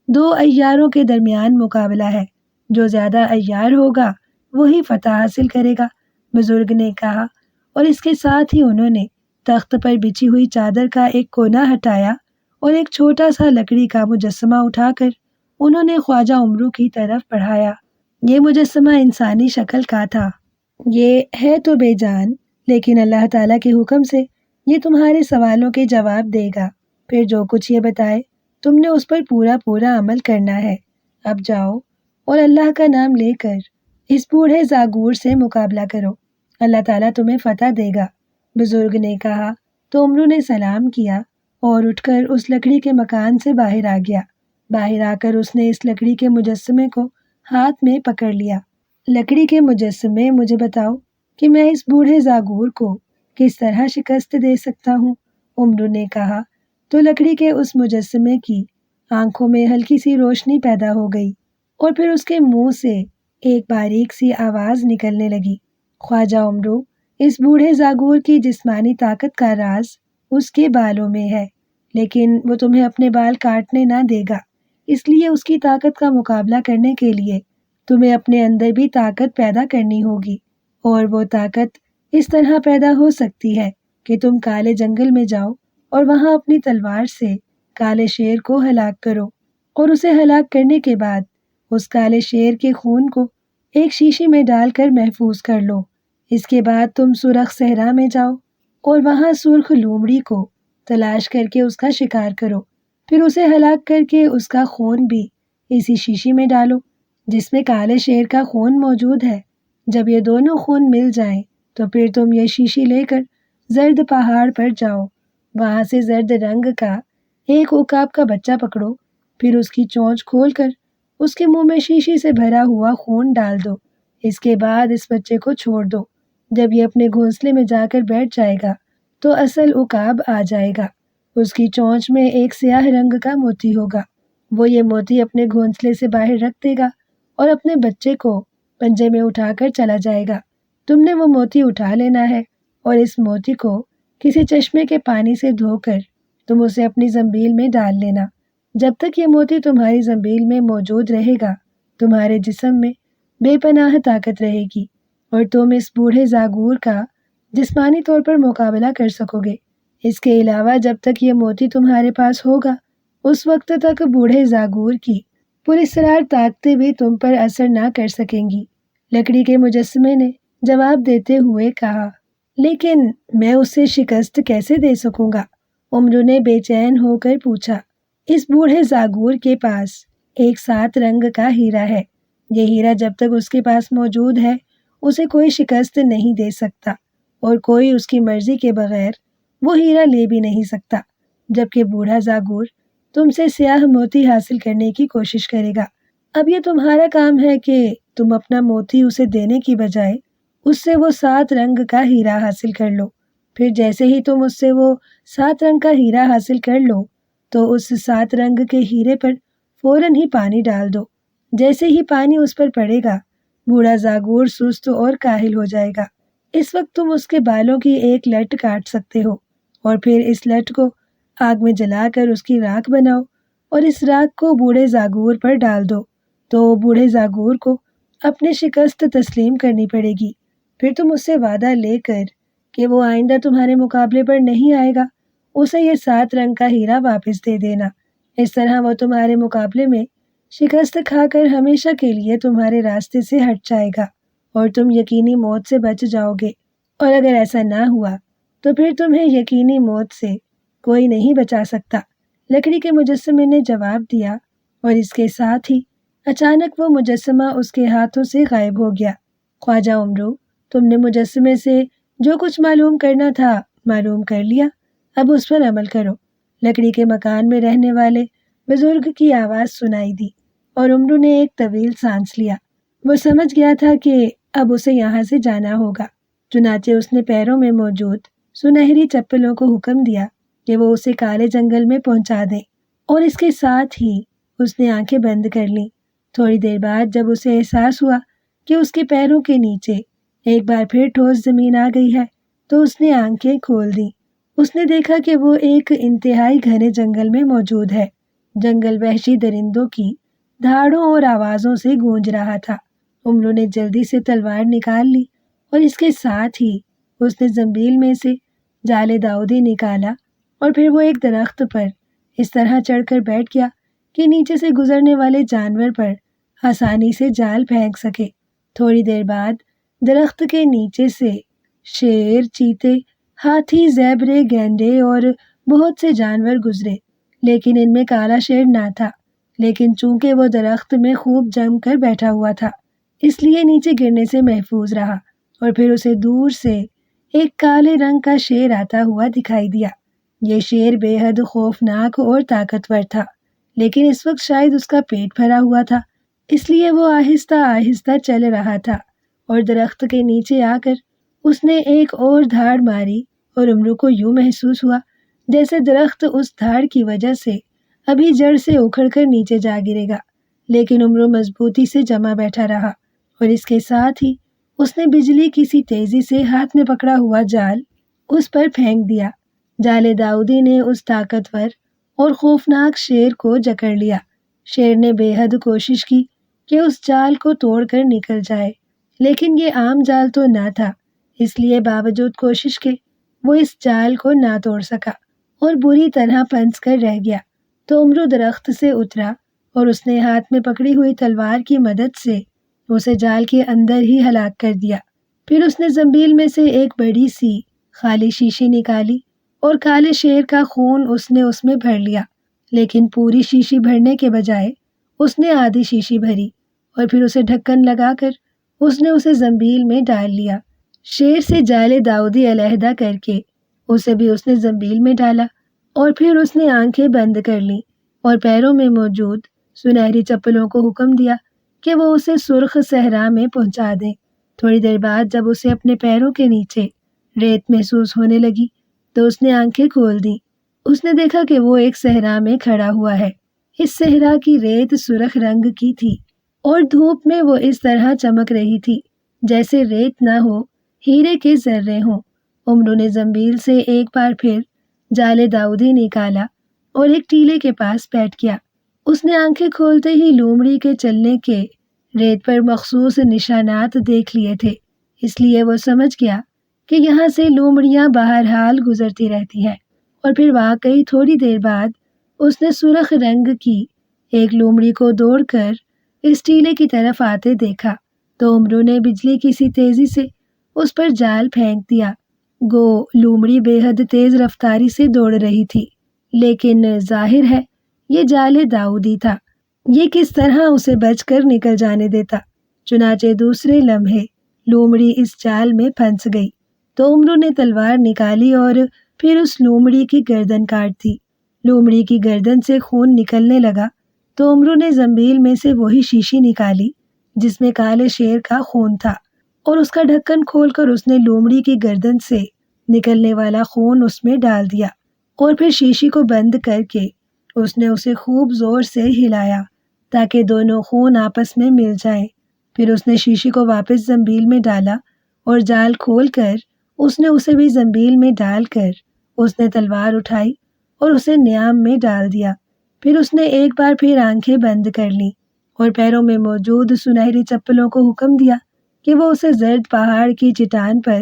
دو عیاروں کے درمیان مقابلہ ہے، جو زیادہ عیار ہوگا وہی فتح حاصل کرے گا، بزرگ نے کہا، اور اس کے ساتھ ہی انہوں نے تخت پر بچھی ہوئی چادر کا ایک کونا ہٹایا اور ایک چھوٹا سا لکڑی کا مجسمہ اٹھا کر انہوں نے خواجہ عمرو کی طرف بڑھایا۔ یہ مجسمہ انسانی شکل کا تھا۔ یہ ہے تو بے جان، لیکن اللہ تعالیٰ کے حکم سے یہ تمہارے سوالوں کے جواب دے گا، پھر جو کچھ یہ بتائے تم نے اس پر پورا عمل کرنا ہے۔ اب جاؤ اور اللہ کا نام لے کر اس بوڑھے زاگور سے مقابلہ کرو، اللہ تعالیٰ تمہیں فتح دے گا، بزرگ نے کہا۔ تو عمرو نے سلام کیا اور اٹھ کر اس لکڑی کے مکان سے باہر آ گیا۔ باہر آ کر اس نے اس لکڑی کے مجسمے کو ہاتھ میں پکڑ لیا۔ لکڑی کے مجسمے، مجھے بتاؤ کہ میں اس بوڑھے زاگور کو کس طرح شکست دے سکتا ہوں، عمرو نے کہا۔ تو لکڑی کے اس مجسمے کی آنکھوں میں ہلکی سی روشنی پیدا ہو گئی اور پھر اس کے منہ سے ایک باریک سی آواز نکلنے لگی۔ خواجہ عمرو، اس بوڑھے زاگور کی جسمانی طاقت کا راز اس کے بالوں میں ہے، لیکن وہ تمہیں اپنے بال کاٹنے نہ دے گا، اس لیے اس کی طاقت کا مقابلہ کرنے کے لیے تمہیں اپنے اندر بھی طاقت پیدا کرنی ہوگی، اور وہ طاقت اس طرح پیدا ہو سکتی ہے کہ تم کالے جنگل میں جاؤ اور وہاں اپنی تلوار سے کالے شیر کو ہلاک کرو، اور اسے ہلاک کرنے کے بعد اس کالے شیر کے خون کو ایک شیشی میں ڈال کر محفوظ کر لو۔ اس کے بعد تم سرخ صحرا میں جاؤ اور وہاں سرخ لومڑی کو تلاش کر کے اس کا شکار کرو، پھر اسے ہلاک کر کے اس کا خون بھی اسی شیشی میں ڈالو جس میں کالے شیر کا خون موجود ہے۔ جب یہ دونوں خون مل جائیں تو پھر تم یہ شیشی لے کر زرد پہاڑ پر جاؤ، وہاں سے زرد رنگ کا ایک عقاب کا بچہ پکڑو، پھر اس کی چونچ کھول کر اس کے منہ میں شیشی سے بھرا ہوا خون ڈال دو۔ اس کے بعد اس بچے کو چھوڑ دو۔ جب یہ اپنے گھونسلے میں جا کر بیٹھ جائے گا تو اصل عقاب آ جائے گا۔ اس کی چونچ میں ایک سیاہ رنگ کا موتی ہوگا، وہ یہ موتی اپنے گھونسلے سے باہر رکھ دے گا اور اپنے بچے کو پنجے میں اٹھا کر چلا جائے گا۔ تم نے وہ موتی اٹھا لینا ہے اور اس موتی کو کسی چشمے کے پانی سے دھو کر تم اسے اپنی زنبیل میں ڈال لینا۔ جب تک یہ موتی تمہاری زنبیل میں موجود رہے گا تمہارے جسم میں بے پناہ طاقت رہے گی اور تم اس بوڑھے زاگور کا جسمانی طور پر مقابلہ کر سکو گے۔ اس کے علاوہ جب تک یہ موتی تمہارے پاس ہوگا اس وقت تک بوڑھے زاگور کی پراسرار طاقتیں بھی تم پر اثر نہ کر سکیں گی، لکڑی کے مجسمے نے جواب دیتے ہوئے کہا۔ لیکن میں اسے شکست کیسے دے سکوں گا؟ عمرو نے بے چین ہو کر پوچھا۔ اس بوڑھے زاگور کے پاس ایک 7 رنگ کا ہیرا ہے، یہ ہیرا جب تک اس کے پاس موجود ہے اسے کوئی شکست نہیں دے سکتا، اور کوئی اس کی مرضی کے بغیر وہ ہیرا لے بھی نہیں سکتا، جبکہ بوڑھا زاگور تم سے سیاہ موتی حاصل کرنے کی کوشش کرے گا۔ اب یہ تمہارا کام ہے کہ تم اپنا موتی اسے دینے کی بجائے اس سے وہ 7 رنگ کا ہیرا حاصل کر لو۔ پھر جیسے ہی تم اس سے وہ 7 رنگ کا ہیرا حاصل کر لو تو اس 7 رنگ کے ہیرے پر فوراً ہی پانی ڈال دو۔ جیسے ہی پانی اس پر پڑے گا بوڑھا زاگور سست اور کاہل ہو جائے گا۔ اس وقت تم اس کے بالوں کی ایک لٹ کاٹ سکتے ہو اور پھر اس لٹ کو آگ میں جلا کر اس کی راکھ بناؤ اور اس راکھ کو بوڑھے زاگور پر ڈال دو، تو بوڑھے زاگور کو اپنی شکست تسلیم کرنی پڑے گی۔ پھر تم اس سے وعدہ لے کر کہ وہ آئندہ تمہارے مقابلے پر نہیں آئے گا اسے یہ 7 رنگ کا ہیرا واپس دے دینا۔ اس طرح وہ تمہارے مقابلے میں شکست کھا کر ہمیشہ کے لیے تمہارے راستے سے ہٹ جائے گا اور تم یقینی موت سے بچ جاؤ گے، اور اگر ایسا نہ ہوا تو پھر تمہیں یقینی موت سے کوئی نہیں بچا سکتا۔ لکڑی کے مجسمے نے جواب دیا، اور اس کے ساتھ ہی اچانک وہ مجسمہ اس کے ہاتھوں سے غائب ہو گیا۔ خواجہ عمرو، تم نے مجسمے سے جو کچھ معلوم کرنا تھا معلوم کر لیا، اب اس پر عمل کرو۔ لکڑی کے مکان میں رہنے والے بزرگ کی آواز سنائی دی، اور عمرو نے ایک طویل سانس لیا۔ وہ سمجھ گیا تھا کہ اب اسے یہاں سے جانا ہوگا، چنانچہ اس نے پیروں میں موجود سنہری چپلوں کو حکم دیا کہ وہ اسے کالے جنگل میں پہنچا دیں، اور اس کے ساتھ ہی اس نے آنکھیں بند کر لیں۔ تھوڑی دیر بعد جب اسے احساس ہوا کہ اس کے پیروں کے نیچے ایک بار پھر ٹھوس زمین آ گئی ہے تو اس نے آنکھیں کھول دیں۔ اس نے دیکھا کہ وہ ایک انتہائی گھنے جنگل میں موجود ہے۔ جنگل وحشی درندوں کی دھاڑوں اور آوازوں سے گونج رہا تھا۔ عمرو نے جلدی سے تلوار نکال لی، اور اس کے ساتھ ہی اس نے زنبیل میں سے جال داؤدی نکالا، اور پھر وہ ایک درخت پر اس طرح چڑھ کر بیٹھ گیا کہ نیچے سے گزرنے والے جانور پر آسانی سے جال پھینک سکے۔ تھوڑی دیر بعد درخت کے نیچے سے شیر، چیتے، ہاتھی، زیبرے، گینڈے اور بہت سے جانور گزرے، لیکن ان میں کالا شیر نہ تھا۔ لیکن چونکہ وہ درخت میں خوب جم کر بیٹھا ہوا تھا، اس لیے نیچے گرنے سے محفوظ رہا، اور پھر اسے دور سے ایک کالے رنگ کا شیر آتا ہوا دکھائی دیا۔ یہ شیر بے حد خوفناک اور طاقتور تھا، لیکن اس وقت شاید اس کا پیٹ بھرا ہوا تھا، اس لیے وہ آہستہ آہستہ چل رہا تھا، اور درخت کے نیچے آ کر اس نے ایک اور دھاڑ ماری، اور عمرو کو یوں محسوس ہوا جیسے درخت اس دھاڑ کی وجہ سے ابھی جڑ سے اکھڑ کر نیچے جا گرے گا، لیکن عمرو مضبوطی سے جمع بیٹھا رہا، اور اس کے ساتھ ہی اس نے بجلی کی سی تیزی سے ہاتھ میں پکڑا ہوا جال اس پر پھینک دیا۔ جال داؤدی نے اس طاقتور اور خوفناک شیر کو جکڑ لیا۔ شیر نے بے حد کوشش کی کہ اس جال کو توڑ کر نکل جائے، لیکن یہ عام جال تو نہ تھا، اس لیے باوجود کوشش کے وہ اس جال کو نہ توڑ سکا اور بری طرح پھنس کر رہ گیا۔ تو عمرو درخت سے اترا، اور اس نے ہاتھ میں پکڑی ہوئی تلوار کی مدد سے اسے جال کے اندر ہی ہلاک کر دیا۔ پھر اس نے زنبیل میں سے ایک بڑی سی خالی شیشی نکالی، اور کالے شیر کا خون اس نے اس میں بھر لیا، لیکن پوری شیشی بھرنے کے بجائے اس نے آدھی شیشی بھری، اور پھر اسے ڈھکن لگا کر اس نے اسے زنبیل میں ڈال لیا۔ شیر سے جال داؤدی علیحدہ کر کے اسے بھی اس نے زنبیل میں ڈالا، اور پھر اس نے آنکھیں بند کر لیں، اور پیروں میں موجود سنہری چپلوں کو حکم دیا کہ وہ اسے سرخ صحرا میں پہنچا دیں۔ تھوڑی دیر بعد جب اسے اپنے پیروں کے نیچے ریت محسوس ہونے لگی تو اس نے آنکھیں کھول دیں۔ اس نے دیکھا کہ وہ ایک صحرا میں کھڑا ہوا ہے۔ اس صحرا کی ریت سرخ رنگ کی تھی، اور دھوپ میں وہ اس طرح چمک رہی تھی جیسے ریت نہ ہو، ہیرے کے ذرے ہوں۔ عمرو نے زنبیل سے ایک بار پھر جال داؤدی نکالا اور ایک ٹیلے کے پاس بیٹھ گیا۔ اس نے آنکھیں کھولتے ہی لومڑی کے چلنے کے ریت پر مخصوص نشانات دیکھ لیے تھے، اس لیے وہ سمجھ گیا کہ یہاں سے لومڑیاں بہرحال گزرتی رہتی ہیں۔ اور پھر واقعی تھوڑی دیر بعد اس نے سرخ رنگ کی ایک لومڑی کو دوڑ کر اس ٹیلے کی طرف آتے دیکھا، تو عمرو نے بجلی کی سی تیزی سے اس پر جال پھینک دیا۔ گو لومڑی بے حد تیز رفتاری سے دوڑ رہی تھی، لیکن ظاہر ہے یہ جال داؤدی تھا، یہ کس طرح اسے بچ کر نکل جانے دیتا۔ چنانچہ دوسرے لمحے لومڑی اس جال میں پھنس گئی، تو عمرو نے تلوار نکالی اور پھر اس لومڑی کی گردن کاٹ دی۔ لومڑی کی گردن سے خون نکلنے لگا، تو عمرو نے زنبیل میں سے وہی شیشی نکالی جس میں کالے شیر کا خون تھا، اور اس کا ڈھکن کھول کر اس نے لومڑی کی گردن سے نکلنے والا خون اس میں ڈال دیا، اور پھر شیشی کو بند کر کے اس نے اسے خوب زور سے ہلایا تاکہ دونوں خون آپس میں مل جائیں۔ پھر اس نے شیشی کو واپس زنبیل میں ڈالا، اور جال کھول کر اس نے اسے بھی زنبیل میں ڈال کر اس نے تلوار اٹھائی اور اسے نیام میں ڈال دیا۔ پھر اس نے ایک بار پھر آنکھیں بند کر لیں، اور پیروں میں موجود سنہری چپلوں کو حکم دیا کہ وہ اسے زرد پہاڑ کی چٹان پر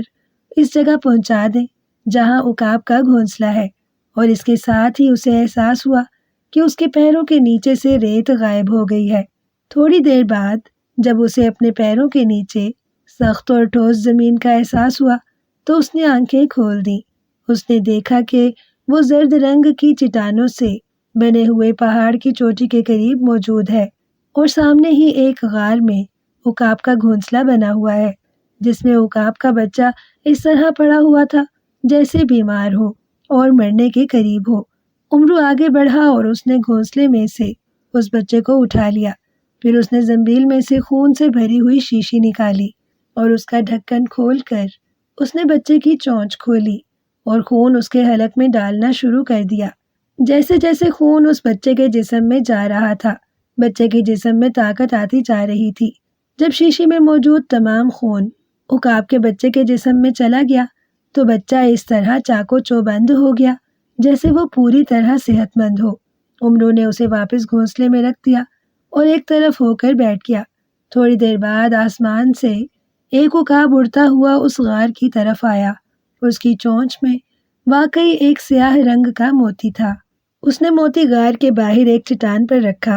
اس جگہ پہنچا دیں جہاں عقاب کا گھونسلہ ہے۔ اور اس کے ساتھ ہی اسے احساس ہوا کہ اس کے پیروں کے نیچے سے ریت غائب ہو گئی ہے۔ تھوڑی دیر بعد جب اسے اپنے پیروں کے نیچے سخت اور ٹھوس زمین کا احساس ہوا تو اس نے آنکھیں کھول دیں۔ اس نے دیکھا کہ وہ زرد رنگ کی چٹانوں سے بنے ہوئے پہاڑ کی چوٹی کے قریب موجود ہے، اور سامنے ہی ایک غار میں عقاب کا گھونسلہ بنا ہوا ہے، جس میں عقاب کا بچہ اس طرح پڑا ہوا تھا جیسے بیمار ہو اور مرنے کے قریب ہو۔ امرو آگے بڑھا اور اس نے گھونسلے میں سے اس بچے کو اٹھا لیا۔ پھر اس نے زنبیل میں سے خون سے بھری ہوئی شیشی نکالی اور اس کا ڈھکن کھول کر اس نے بچے کی چونچ کھولی اور خون اس کے حلق میں ڈالنا شروع کر دیا۔ جیسے جیسے خون اس بچے کے جسم میں جا رہا تھا، بچے کے جسم میں طاقت آتی جا رہی تھی۔ جب شیشی میں موجود تمام خون عقاب کے بچے کے جسم میں چلا گیا تو بچہ اس طرح چاقو چوبند ہو گیا جیسے وہ پوری طرح صحت مند ہو۔ امرو نے اسے واپس گھونسلے میں رکھ دیا اور ایک طرف ہو کر بیٹھ گیا۔ تھوڑی دیر بعد آسمان سے ایک عقاب اڑتا ہوا اس غار کی طرف آیا۔ اس کی چونچ میں واقعی ایک سیاہ رنگ کا موتی تھا۔ اس نے موتی غار کے باہر ایک چٹان پر رکھا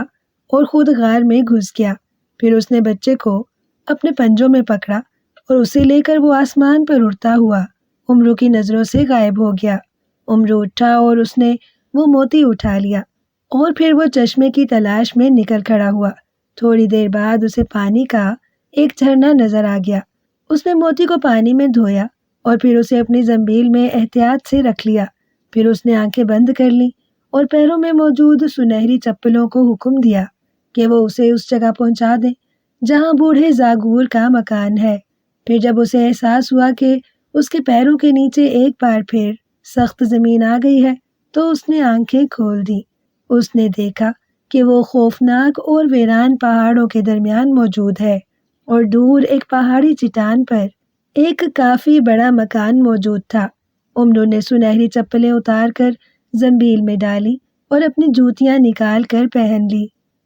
اور خود غار میں گھس گیا۔ پھر اس نے بچے کو اپنے پنجوں میں پکڑا اور اسے لے کر وہ آسمان پر اڑتا ہوا امرو کی نظروں سے غائب ہو گیا۔ امرو اٹھا اور اس نے وہ موتی اٹھا لیا اور پھر وہ چشمے کی تلاش میں نکل کھڑا ہوا۔ تھوڑی دیر بعد اسے پانی کا ایک جھرنا نظر آ گیا۔ اس نے موتی کو پانی میں دھویا اور پھر اسے اپنی زنبیل میں احتیاط سے رکھ لیا۔ پھر اس نے آنکھیں بند کر لیں اور پیروں میں موجود سنہری چپلوں کو حکم دیا کہ وہ اسے اس جگہ پہنچا دیں جہاں بوڑھے زاگور کا مکان ہے۔ پھر جب اسے احساس ہوا کہ اس کے پیروں کے نیچے ایک بار پھر سخت زمین آ گئی ہے تو اس نے آنکھیں کھول دیں۔ اس نے دیکھا کہ وہ خوفناک اور ویران پہاڑوں کے درمیان موجود ہے، اور دور ایک پہاڑی چٹان پر ایک کافی بڑا مکان موجود تھا۔ امرو نے سنہری چپلیں اتار کر زنبیل میں ڈالی اور اپنی جوتیاں نکال کر پہن لی۔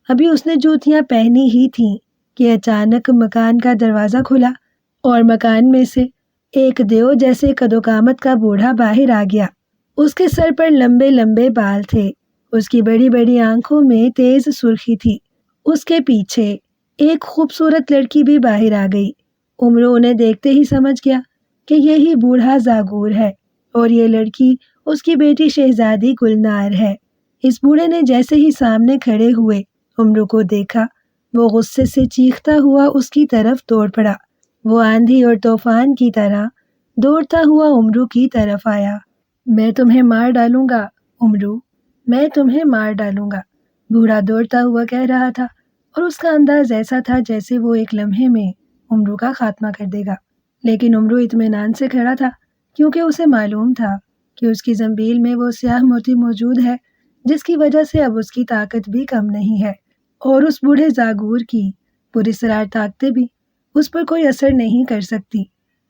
ابھی اس نے جوتیاں پہنی ہی تھیں کہ اچانک مکان کا دروازہ کھلا اور مکان میں سے ایک دیو جیسے قد و قامت کا بوڑھا باہر آ گیا۔ اس کے سر پر لمبے لمبے بال تھے، اس کی بڑی بڑی آنکھوں میں تیز سرخی تھی۔ اس کے پیچھے ایک خوبصورت لڑکی بھی باہر آ گئی۔ امرو انہیں دیکھتے ہی سمجھ گیا کہ یہی بوڑھا زاگور ہے اور یہ لڑکی اس کی بیٹی شہزادی گلنار ہے۔ اس بوڑھے نے جیسے ہی سامنے کھڑے ہوئے امرو کو دیکھا، وہ غصے سے چیختا ہوا اس کی طرف دوڑ پڑا۔ وہ آندھی اور طوفان کی طرح دوڑتا ہوا امرو کی طرف آیا۔ میں تمہیں مار ڈالوں گا امرو، میں تمہیں مار ڈالوں گا، بوڑھا دوڑتا ہوا کہہ رہا تھا، اور اس کا انداز ایسا تھا جیسے وہ ایک لمحے میں امرو کا خاتمہ کر دے گا۔ لیکن امرو اطمینان سے کھڑا تھا کیونکہ اسے معلوم تھا کہ اس کی زنبیل میں وہ سیاہ موتی موجود ہے جس کی وجہ سے اب اس کی طاقت بھی کم نہیں ہے، اور اس بوڑھے زاگور کی پراسرار طاقتیں بھی اس پر کوئی اثر نہیں کر سکتی۔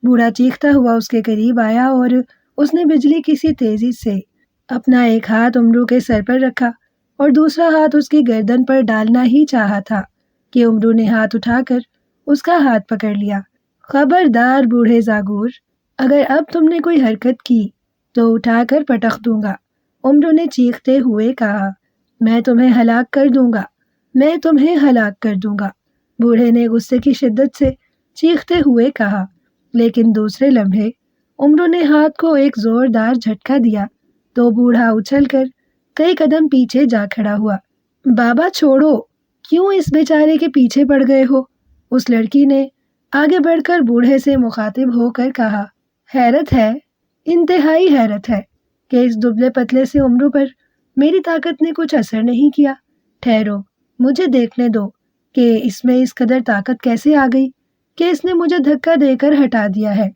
بوڑھا چیختا ہوا اس کے قریب آیا اور اس نے بجلی کی سی تیزی سے اپنا ایک ہاتھ امرو کے سر پر رکھا اور دوسرا ہاتھ اس کی گردن پر ڈالنا ہی چاہا تھا کہ امرو نے ہاتھ اٹھا کر اس کا ہاتھ پکڑ لیا۔ خبردار بوڑھے زاگور، اگر اب تم نے کوئی حرکت کی تو اٹھا کر پٹخ دوں گا، امرو نے چیختے ہوئے کہا۔ میں تمہیں ہلاک کر دوں گا، میں تمہیں ہلاک کر دوں گا، بوڑھے نے غصے کی شدت سے چیختے ہوئے کہا۔ لیکن دوسرے لمحے امرو نے ہاتھ کو ایک زوردار جھٹکا دیا تو بوڑھا اچھل کر کئی قدم پیچھے جا کھڑا ہوا۔ بابا چھوڑو، کیوں اس بیچارے کے پیچھے پڑ گئے ہو؟ اس لڑکی نے آگے بڑھ کر بوڑھے سے مخاطب ہو کر کہا۔ حیرت ہے، انتہائی حیرت ہے کہ اس دبلے پتلے سے امرو پر میری طاقت نے کچھ اثر نہیں کیا۔ ٹھہرو، مجھے دیکھنے دو کہ اس میں اس قدر طاقت کیسے آ گئی کہ اس نے مجھے دھکا دے کر ہٹا دیا ہے،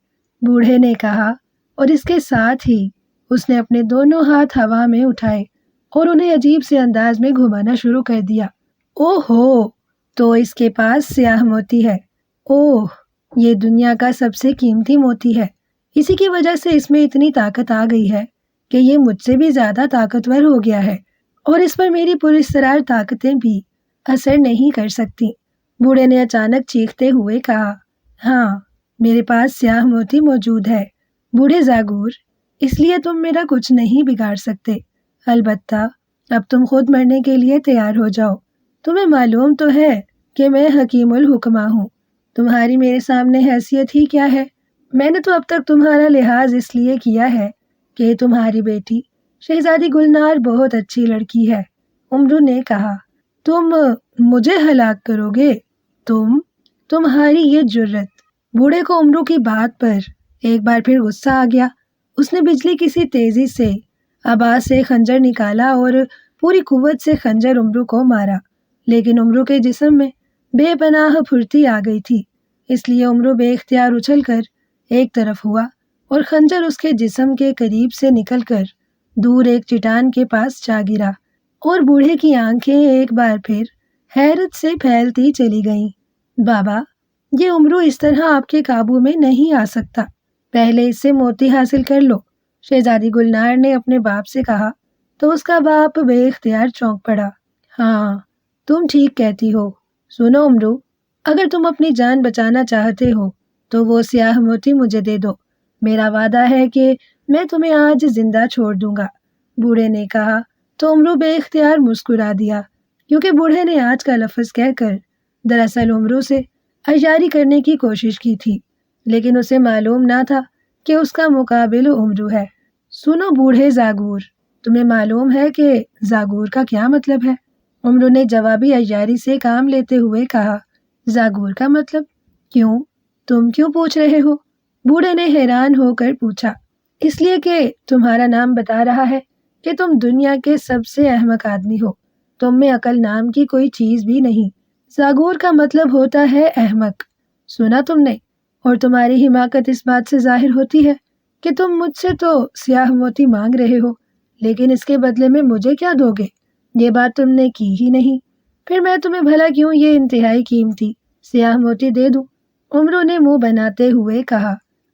بوڑھے نے کہا، اور اس کے ساتھ ہی اس نے اپنے دونوں ہاتھ ہوا میں اٹھائے اور انہیں عجیب سے انداز میں گھمانا شروع کر دیا۔ اوہ ہو، تو اس کے پاس سیاہ موتی ہے۔ اوہ، یہ دنیا کا سب سے قیمتی موتی ہے، اسی کی وجہ سے اس میں اتنی طاقت آ گئی ہے کہ یہ مجھ سے بھی زیادہ طاقتور ہو گیا ہے، اور اس پر میری پراسرار طاقتیں بھی اثر نہیں کر سکتی۔ بوڑھے نے اچانک چیختے ہوئے کہا۔ ہاں، میرے پاس سیاہ موتی موجود ہے، بوڑھے زاگور، اس لیے تم میرا کچھ نہیں بگاڑ سکتے۔ البتہ اب تم خود مرنے کے لیے تیار ہو جاؤ۔ تمہیں معلوم تو ہے کہ میں حکیم الحکماء ہوں۔ تمہاری میرے سامنے حیثیت ہی کیا ہے؟ میں نے تو اب تک تمہارا لحاظ اس لیے کیا ہے کہ تمہاری بیٹی شہزادی گلنار بہت اچھی لڑکی ہے۔ امرو نے کہا، تم مجھے ہلاک کرو گے؟ تمہاری یہ جرت۔ بوڑھے کو امرو کی بات پر ایک بار پھر غصہ آ گیا۔ اس نے بجلی کسی تیزی سے عباس سے خنجر نکالا اور پوری قوت سے خنجر امرو کو مارا، لیکن امرو کے جسم میں بے پناہ پھرتی آ گئی تھی، اس لیے امرو بے اختیار اچھل کر ایک طرف ہوا اور خنجر اس کے جسم کے قریب سے نکل کر دور ایک چٹان کے پاس جا گرا، اور بوڑھے کی آنکھیں ایک بار پھر حیرت سے پھیلتی چلی گئیں۔ بابا، یہ امرو اس طرح آپ کے قابو میں نہیں آ سکتا، پہلے اس سے موتی حاصل کر لو، شہزادی گلنار نے اپنے باپ سے کہا تو اس کا باپ بے اختیار چونک پڑا۔ ہاں، تم ٹھیک کہتی ہو۔ سنو امرو، اگر تم اپنی جان بچانا چاہتے ہو تو وہ سیاہ موتی مجھے دے دو، میرا وعدہ ہے کہ میں تمہیں آج زندہ چھوڑ دوں گا۔ بوڑھے نے کہا تو امرو بے اختیار مسکرا دیا، کیونکہ بوڑھے نے آج کا لفظ کہہ کر دراصل امرو سے عیاری کرنے کی کوشش کی تھی، لیکن اسے معلوم نہ تھا کہ اس کا مقابل امرو ہے۔ سنو بوڑھے زاگور، تمہیں معلوم ہے کہ زاگور کا کیا مطلب ہے؟ امرو نے جوابی عیاری سے کام لیتے ہوئے کہا، زاگور کا مطلب؟ تم کیوں پوچھ رہے ہو؟ بوڑھے نے حیران ہو کر پوچھا۔ اس لیے کہ تمہارا نام بتا رہا ہے کہ تم دنیا کے سب سے احمق آدمی ہو، تم میں عقل نام کی کوئی چیز بھی نہیں۔ زاگور کا مطلب ہوتا ہے احمق، سنا تم نے؟ اور تمہاری حماقت اس بات سے ظاہر ہوتی ہے کہ تم مجھ سے تو سیاہ موتی مانگ رہے ہو، لیکن اس کے بدلے میں مجھے کیا دو گے؟ یہ بات تم نے کی ہی نہیں، پھر میں تمہیں بھلا کیوں یہ انتہائی قیمتی سیاہ موتی دے دوں؟ امرو نے منہ بناتے ہوئے کہا،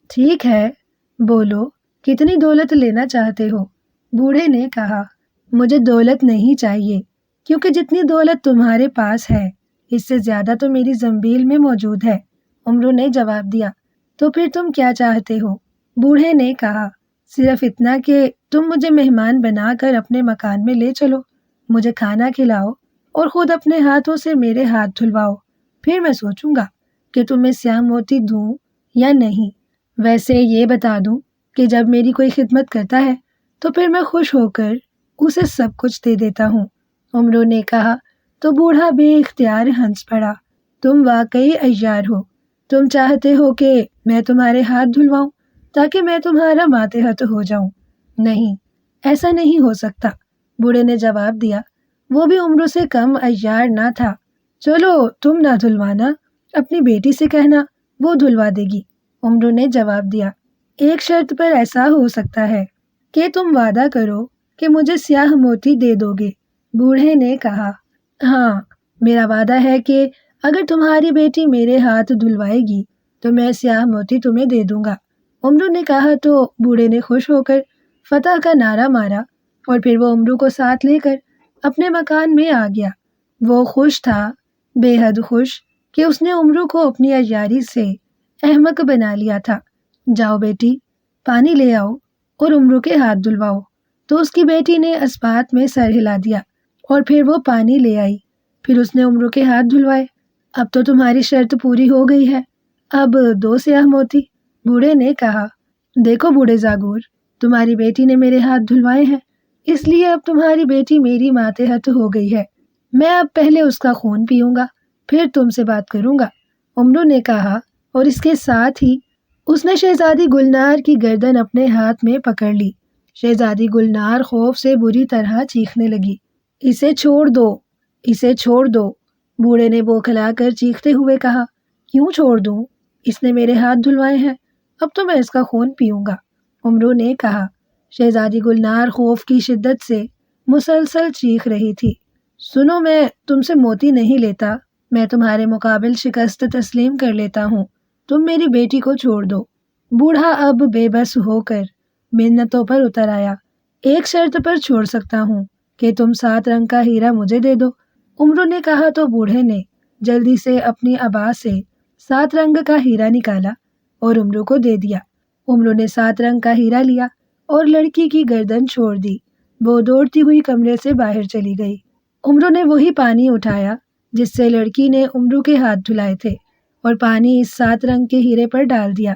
ٹھیک ہے، بولو کتنی دولت لینا چاہتے ہو؟ بوڑھے نے کہا، مجھے دولت نہیں چاہیے، کیونکہ جتنی دولت تمہارے پاس ہے اس سے زیادہ تو میری زنبیل میں موجود ہے۔ امرو نے جواب دیا، تو پھر تم کیا چاہتے ہو؟ بوڑھے نے کہا، صرف اتنا کہ تم مجھے مہمان بنا کر اپنے مکان میں لے چلو، مجھے کھانا کھلاؤ اور خود اپنے ہاتھوں سے میرے ہاتھ دھلواؤ، پھر میں سوچوں گا کہ تمہیں سیاہ موتی دوں یا نہیں۔ ویسے یہ بتا دوں کہ جب میری کوئی خدمت کرتا ہے تو پھر میں خوش ہو کر اسے سب کچھ دے دیتا ہوں۔ امرو نے کہا تو بوڑھا بے اختیار ہنس پڑا، تم واقعی عیار ہو، تم چاہتے ہو کہ میں تمہارے ہاتھ دھلواؤں تاکہ میں تمہارا ماتحت ہو جاؤں؟ نہیں، ایسا نہیں ہو سکتا، بوڑھے نے جواب دیا، وہ بھی امرو سے کم عیار نہ تھا۔ چلو تم نہ دھلوانا، اپنی بیٹی سے کہنا، وہ دھلوا دے گی، امرو نے جواب دیا۔ ایک شرط پر ایسا ہو سکتا ہے کہ تم وعدہ کرو کہ مجھے سیاہ موتی دے دو گے، بوڑھے نے کہا۔ ہاں، میرا وعدہ ہے کہ اگر تمہاری بیٹی میرے ہاتھ دھلوائے گی تو میں سیاہ موتی تمہیں دے دوں گا، امرو نے کہا تو بوڑھے نے خوش ہو کر فتح کا نعرہ مارا اور پھر وہ امرو کو ساتھ لے کر اپنے مکان میں آ گیا۔ وہ خوش تھا، بے حد خوش، کہ اس نے امرو کو اپنی عیاری سے احمق بنا لیا تھا۔ جاؤ بیٹی، پانی لے آؤ اور امرو کے ہاتھ دھلواؤ۔ تو اس کی بیٹی نے اس بات میں سر ہلا دیا اور پھر وہ پانی لے آئی، پھر اس نے امرو کے ہاتھ دھلوائے۔ اب تو تمہاری شرط پوری ہو گئی ہے، اب دو سیاہ موتی، بوڑھے نے کہا۔ دیکھو بوڑھے زاگور، تمہاری بیٹی نے میرے ہاتھ دھلوائے ہیں، اس لیے اب تمہاری بیٹی میری ماتحت ہو گئی ہے، میں اب پہلے اس کا خون پیوں گا پھر تم سے بات کروں گا، امرو نے کہا، اور اس کے ساتھ ہی اس نے شہزادی گلنار کی گردن اپنے ہاتھ میں پکڑ لی۔ شہزادی گلنار خوف سے بری طرح چیخنے لگی۔ اسے چھوڑ دو، اسے چھوڑ دو، بوڑھے نے بوکھلا کر چیختے ہوئے کہا۔ کیوں چھوڑ دوں؟ اس نے میرے ہاتھ دھلوائے ہیں، اب تو میں اس کا خون پیوں گا، امرو نے کہا۔ شہزادی گلنار خوف کی شدت سے مسلسل چیخ رہی تھی۔ سنو، میں تم سے موتی نہیں لیتا، میں تمہارے مقابل شکست تسلیم کر لیتا ہوں، تم میری بیٹی کو چھوڑ دو۔ بوڑھا اب بے بس ہو کر منتوں پر اتر آیا۔ ایک شرط پر چھوڑ سکتا ہوں کہ تم 7 رنگ کا ہیرا مجھے دے دو، امرو نے کہا تو بوڑھے نے جلدی سے اپنی عبا سے 7 رنگ کا ہیرا نکالا اور امرو کو دے دیا۔ امرو نے 7 رنگ کا ہیرا لیا اور لڑکی کی گردن چھوڑ دی۔ وہ دوڑتی ہوئی کمرے سے باہر چلی گئی۔ امرو نے وہی پانی اٹھایا جس سے لڑکی نے امرو کے ہاتھ دھلائے تھے اور پانی اس 7 رنگ کے ہیرے پر ڈال دیا۔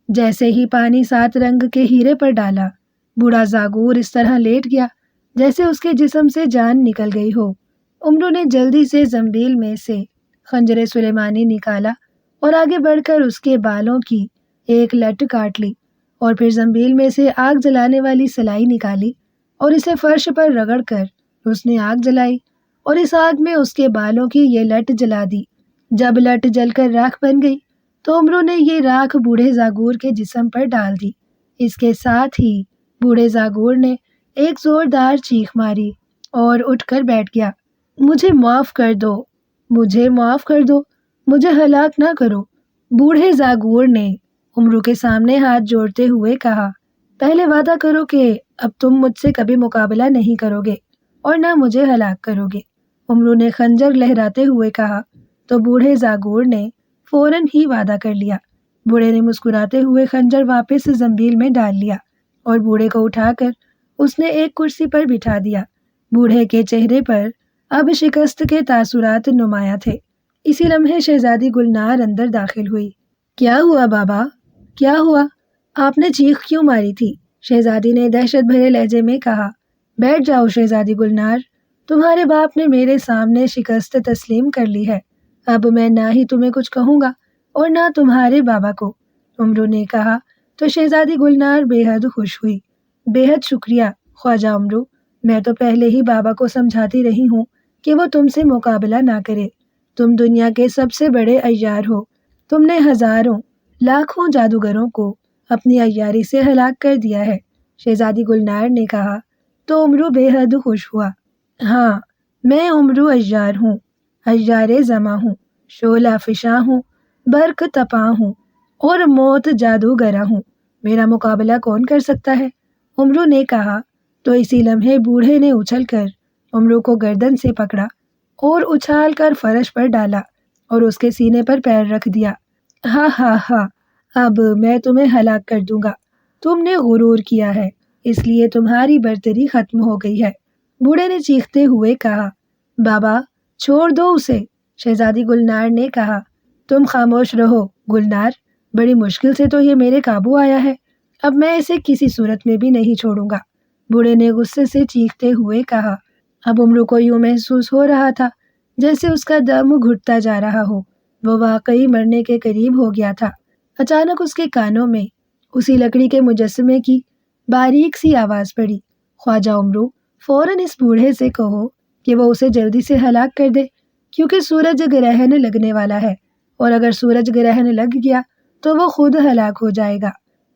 جیسے ہی پانی 7 رنگ کے ہیرے پر ڈالا، بوڑھا زاگور اس طرح لیٹ گیا جیسے اس کے جسم سے جان نکل گئی ہو۔ امرو نے جلدی سے زنبیل میں سے خنجر سلیمانی نکالا اور آگے بڑھ کر اس کے بالوں کی ایک لٹ کاٹ لی، اور پھر زنبیل میں سے آگ جلانے والی سلائی نکالی اور اسے فرش پر رگڑ کر اس نے آگ جلائی اور اس آگ میں اس کے بالوں کی یہ لٹ جلا دی۔ جب لٹ جل کر راکھ بن گئی تو امرو نے یہ راکھ بوڑھے زاگور کے جسم پر ڈال دی۔ اس کے ساتھ ہی بوڑھے زاگور نے ایک زوردار چیخ ماری اور اٹھ کر بیٹھ گیا۔ مجھے معاف کر دو، مجھے معاف کر دو، مجھے ہلاک نہ کرو، بوڑھے زاگور نے امرو کے سامنے ہاتھ جوڑتے ہوئے کہا۔ پہلے وعدہ کرو کہ اب تم مجھ سے کبھی مقابلہ نہیں کرو گے اور نہ مجھے ہلاک کرو گے، امرو نے خنجر لہراتے ہوئے کہا۔ تو بوڑھے زاگور نے فوراً ہی وعدہ کر لیا۔ بوڑھے نے مسکراتے ہوئے خنجر واپس زنبیل میں ڈال لیا اور بوڑھے کو اٹھا کر اس نے ایک کرسی پر بٹھا دیا۔ بوڑھے کے چہرے پر اب شکست کے تاثرات نمایاں تھے۔ اسی لمحے شہزادی گلنار اندر داخل ہوئی۔ کیا ہوا بابا؟ کیا ہوا؟ آپ نے چیخ کیوں ماری تھی؟ شہزادی نے دہشت بھرے لہجے میں کہا۔ بیٹھ جاؤ شہزادی گلنار، تمہارے باپ نے میرے سامنے شکست تسلیم کر لی ہے۔ اب میں نہ ہی تمہیں کچھ کہوں گا اور نہ تمہارے بابا کو، امرو نے کہا۔ تو شہزادی گلنار بے حد خوش ہوئی۔ بے حد شکریہ خواجہ امرو، میں تو پہلے ہی بابا کو سمجھاتی رہی ہوں کہ وہ تم سے مقابلہ نہ کرے۔ تم دنیا کے سب سے بڑے عیار ہو، تم نے ہزاروں لاکھوں جادوگروں کو اپنی عیاری سے ہلاک کر دیا ہے، شہزادی گلنار نے کہا۔ تو امرو بے حد خوش ہوا۔ ہاں، میں امرو عیار ہوں، عیار زماں ہوں، شعلہ فشاں ہوں، برق تپاں ہوں اور موت جادوگرہ ہوں، میرا مقابلہ کون کر سکتا ہے، امرو نے کہا۔ تو اسی لمحے بوڑھے نے اچھل کر امرو کو گردن سے پکڑا اور اچھال کر فرش پر ڈالا اور اس کے سینے پر پیر رکھ دیا۔ ہاں ہاں ہاں، اب میں تمہیں ہلاک کر دوں گا، تم نے غرور کیا ہے اس لیے تمہاری برتری ختم ہو گئی ہے، بوڑھے نے چیختے ہوئے کہا۔ بابا چھوڑ دو اسے، شہزادی گلنار نے کہا۔ تم خاموش رہو گلنار، بڑی مشکل سے تو یہ میرے قابو آیا ہے، اب میں اسے کسی صورت میں بھی نہیں چھوڑوں گا، بوڑھے نے غصے سے چیختے ہوئے کہا۔ اب امرو کو یوں محسوس ہو رہا تھا جیسے اس کا دم گھٹتا جا رہا ہو، وہ واقعی مرنے کے قریب ہو گیا تھا۔ اچانک اس کے کانوں میں اسی لکڑی کے مجسمے کی باریک سی آواز پڑی۔ خواجہ امرو، فوراً اس بوڑھے سے کہو کہ وہ اسے جلدی سے ہلاک کر دے، کیونکہ سورج گرہن لگنے والا ہے، اور اگر سورج گرہن لگ گیا تو وہ خود ہلاک ہو جائے گا۔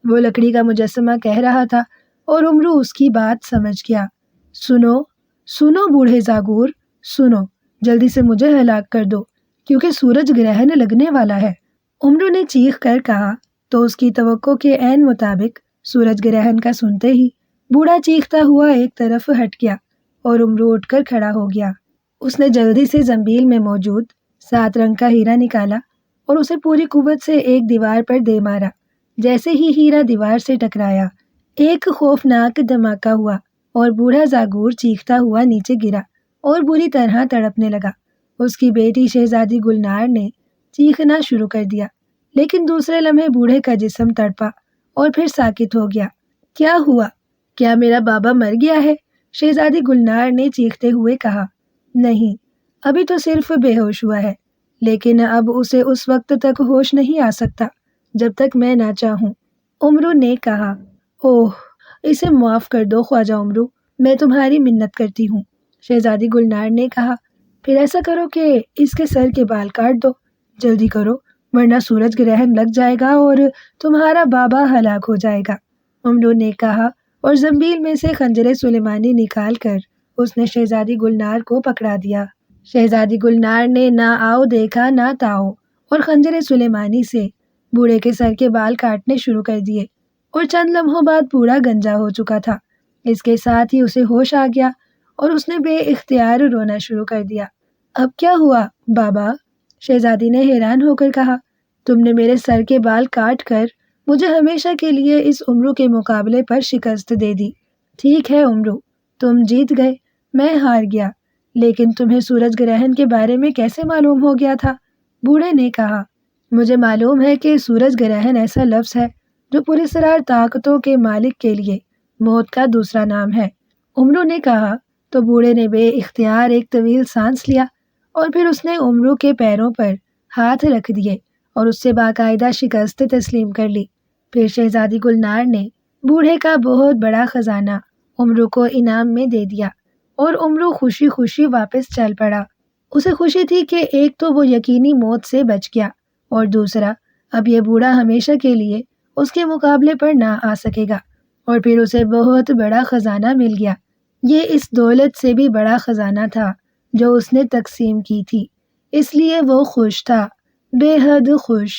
وہ لکڑی کا مجسمہ کہہ رہا تھا اور امرو اس کی بات سمجھ گیا۔ سنو سنو بوڑھے زاگور، سنو، جلدی سے مجھے ہلاک کر دو کیونکہ سورج گرہن لگنے والا ہے، امرو نے چیخ کر کہا۔ تو اس کی توقع کے عین مطابق سورج گرہن کا سنتے ہی بوڑھا چیختا ہوا ایک طرف ہٹ گیا اور امرو اٹھ کر کھڑا ہو گیا۔ اس نے جلدی سے زنبیل میں موجود 7 رنگ کا ہیرا نکالا اور اسے پوری قوت سے ایک دیوار پر دے مارا۔ جیسے ہی ہیرا دیوار سے ٹکرایا، ایک خوفناک دھماکہ ہوا اور بوڑھا زاگور چیختا ہوا نیچے گرا اور بری طرح تڑپنے لگا۔ اس کی بیٹی شہزادی گلنار نے چیخنا شروع کر دیا، لیکن دوسرے لمحے بوڑھے کا جسم تڑپا اور پھر ساکت ہو گیا۔ کیا ہوا؟ کیا میرا بابا مر گیا ہے؟ شہزادی گلنار نے چیختے ہوئے کہا۔ نہیں، ابھی تو صرف بے ہوش ہوا ہے، لیکن اب اسے اس وقت تک ہوش نہیں آ سکتا جب تک میں نہ چاہوں، امرو نے کہا۔ اوہ، اسے معاف کر دو خواجہ امرو، میں تمہاری منت کرتی ہوں، شہزادی گلنار نے کہا۔ پھر ایسا کرو کہ اس کے سر کے بال کاٹ دو، جلدی کرو ورنہ سورج گرہن لگ جائے گا اور تمہارا بابا ہلاک ہو جائے گا، امرو نے کہا، اور زنبیل میں سے خنجر سلیمانی نکال کر اس نے شہزادی گلنار کو پکڑا دیا۔ شہزادی گلنار نے نہ آؤ دیکھا نہ تاؤ اور خنجر سلیمانی سے بوڑھے کے سر کے بال کاٹنے شروع کر دیے، اور چند لمحوں بعد بوڑھا گنجا ہو چکا تھا۔ اس کے ساتھ ہی اسے ہوش آ گیا اور اس نے بے اختیار رونا شروع کر دیا۔ اب کیا ہوا بابا؟ شہزادی نے حیران ہو کر کہا۔ تم نے میرے سر کے بال کاٹ کر مجھے ہمیشہ کے لیے اس عمرو کے مقابلے پر شکست دے دی۔ ٹھیک ہے عمرو، تم جیت گئے، میں ہار گیا، لیکن تمہیں سورج گرہن کے بارے میں کیسے معلوم ہو گیا تھا؟ بوڑھے نے کہا، مجھے معلوم ہے کہ سورج گرہن ایسا لفظ ہے جو پراسرار طاقتوں کے مالک کے لیے موت کا دوسرا نام ہے۔ عمرو نے کہا تو بوڑھے نے بے اختیار ایک طویل سانس لیا اور پھر اس نے عمرو کے پیروں پر ہاتھ رکھ دیے اور اس سے باقاعدہ شکست تسلیم کر لی۔ پھر شہزادی گلنار نے بوڑھے کا بہت بڑا خزانہ عمرو کو انعام میں دے دیا اور عمرو خوشی خوشی واپس چل پڑا۔ اسے خوشی تھی کہ ایک تو وہ یقینی موت سے بچ گیا اور دوسرا اب یہ بوڑھا ہمیشہ کے لیے اس کے مقابلے پر نہ آ سکے گا، اور پھر اسے بہت بڑا خزانہ مل گیا۔ یہ اس دولت سے بھی بڑا خزانہ تھا جو اس نے تقسیم کی تھی، اس لیے وہ خوش تھا، بے حد خوش۔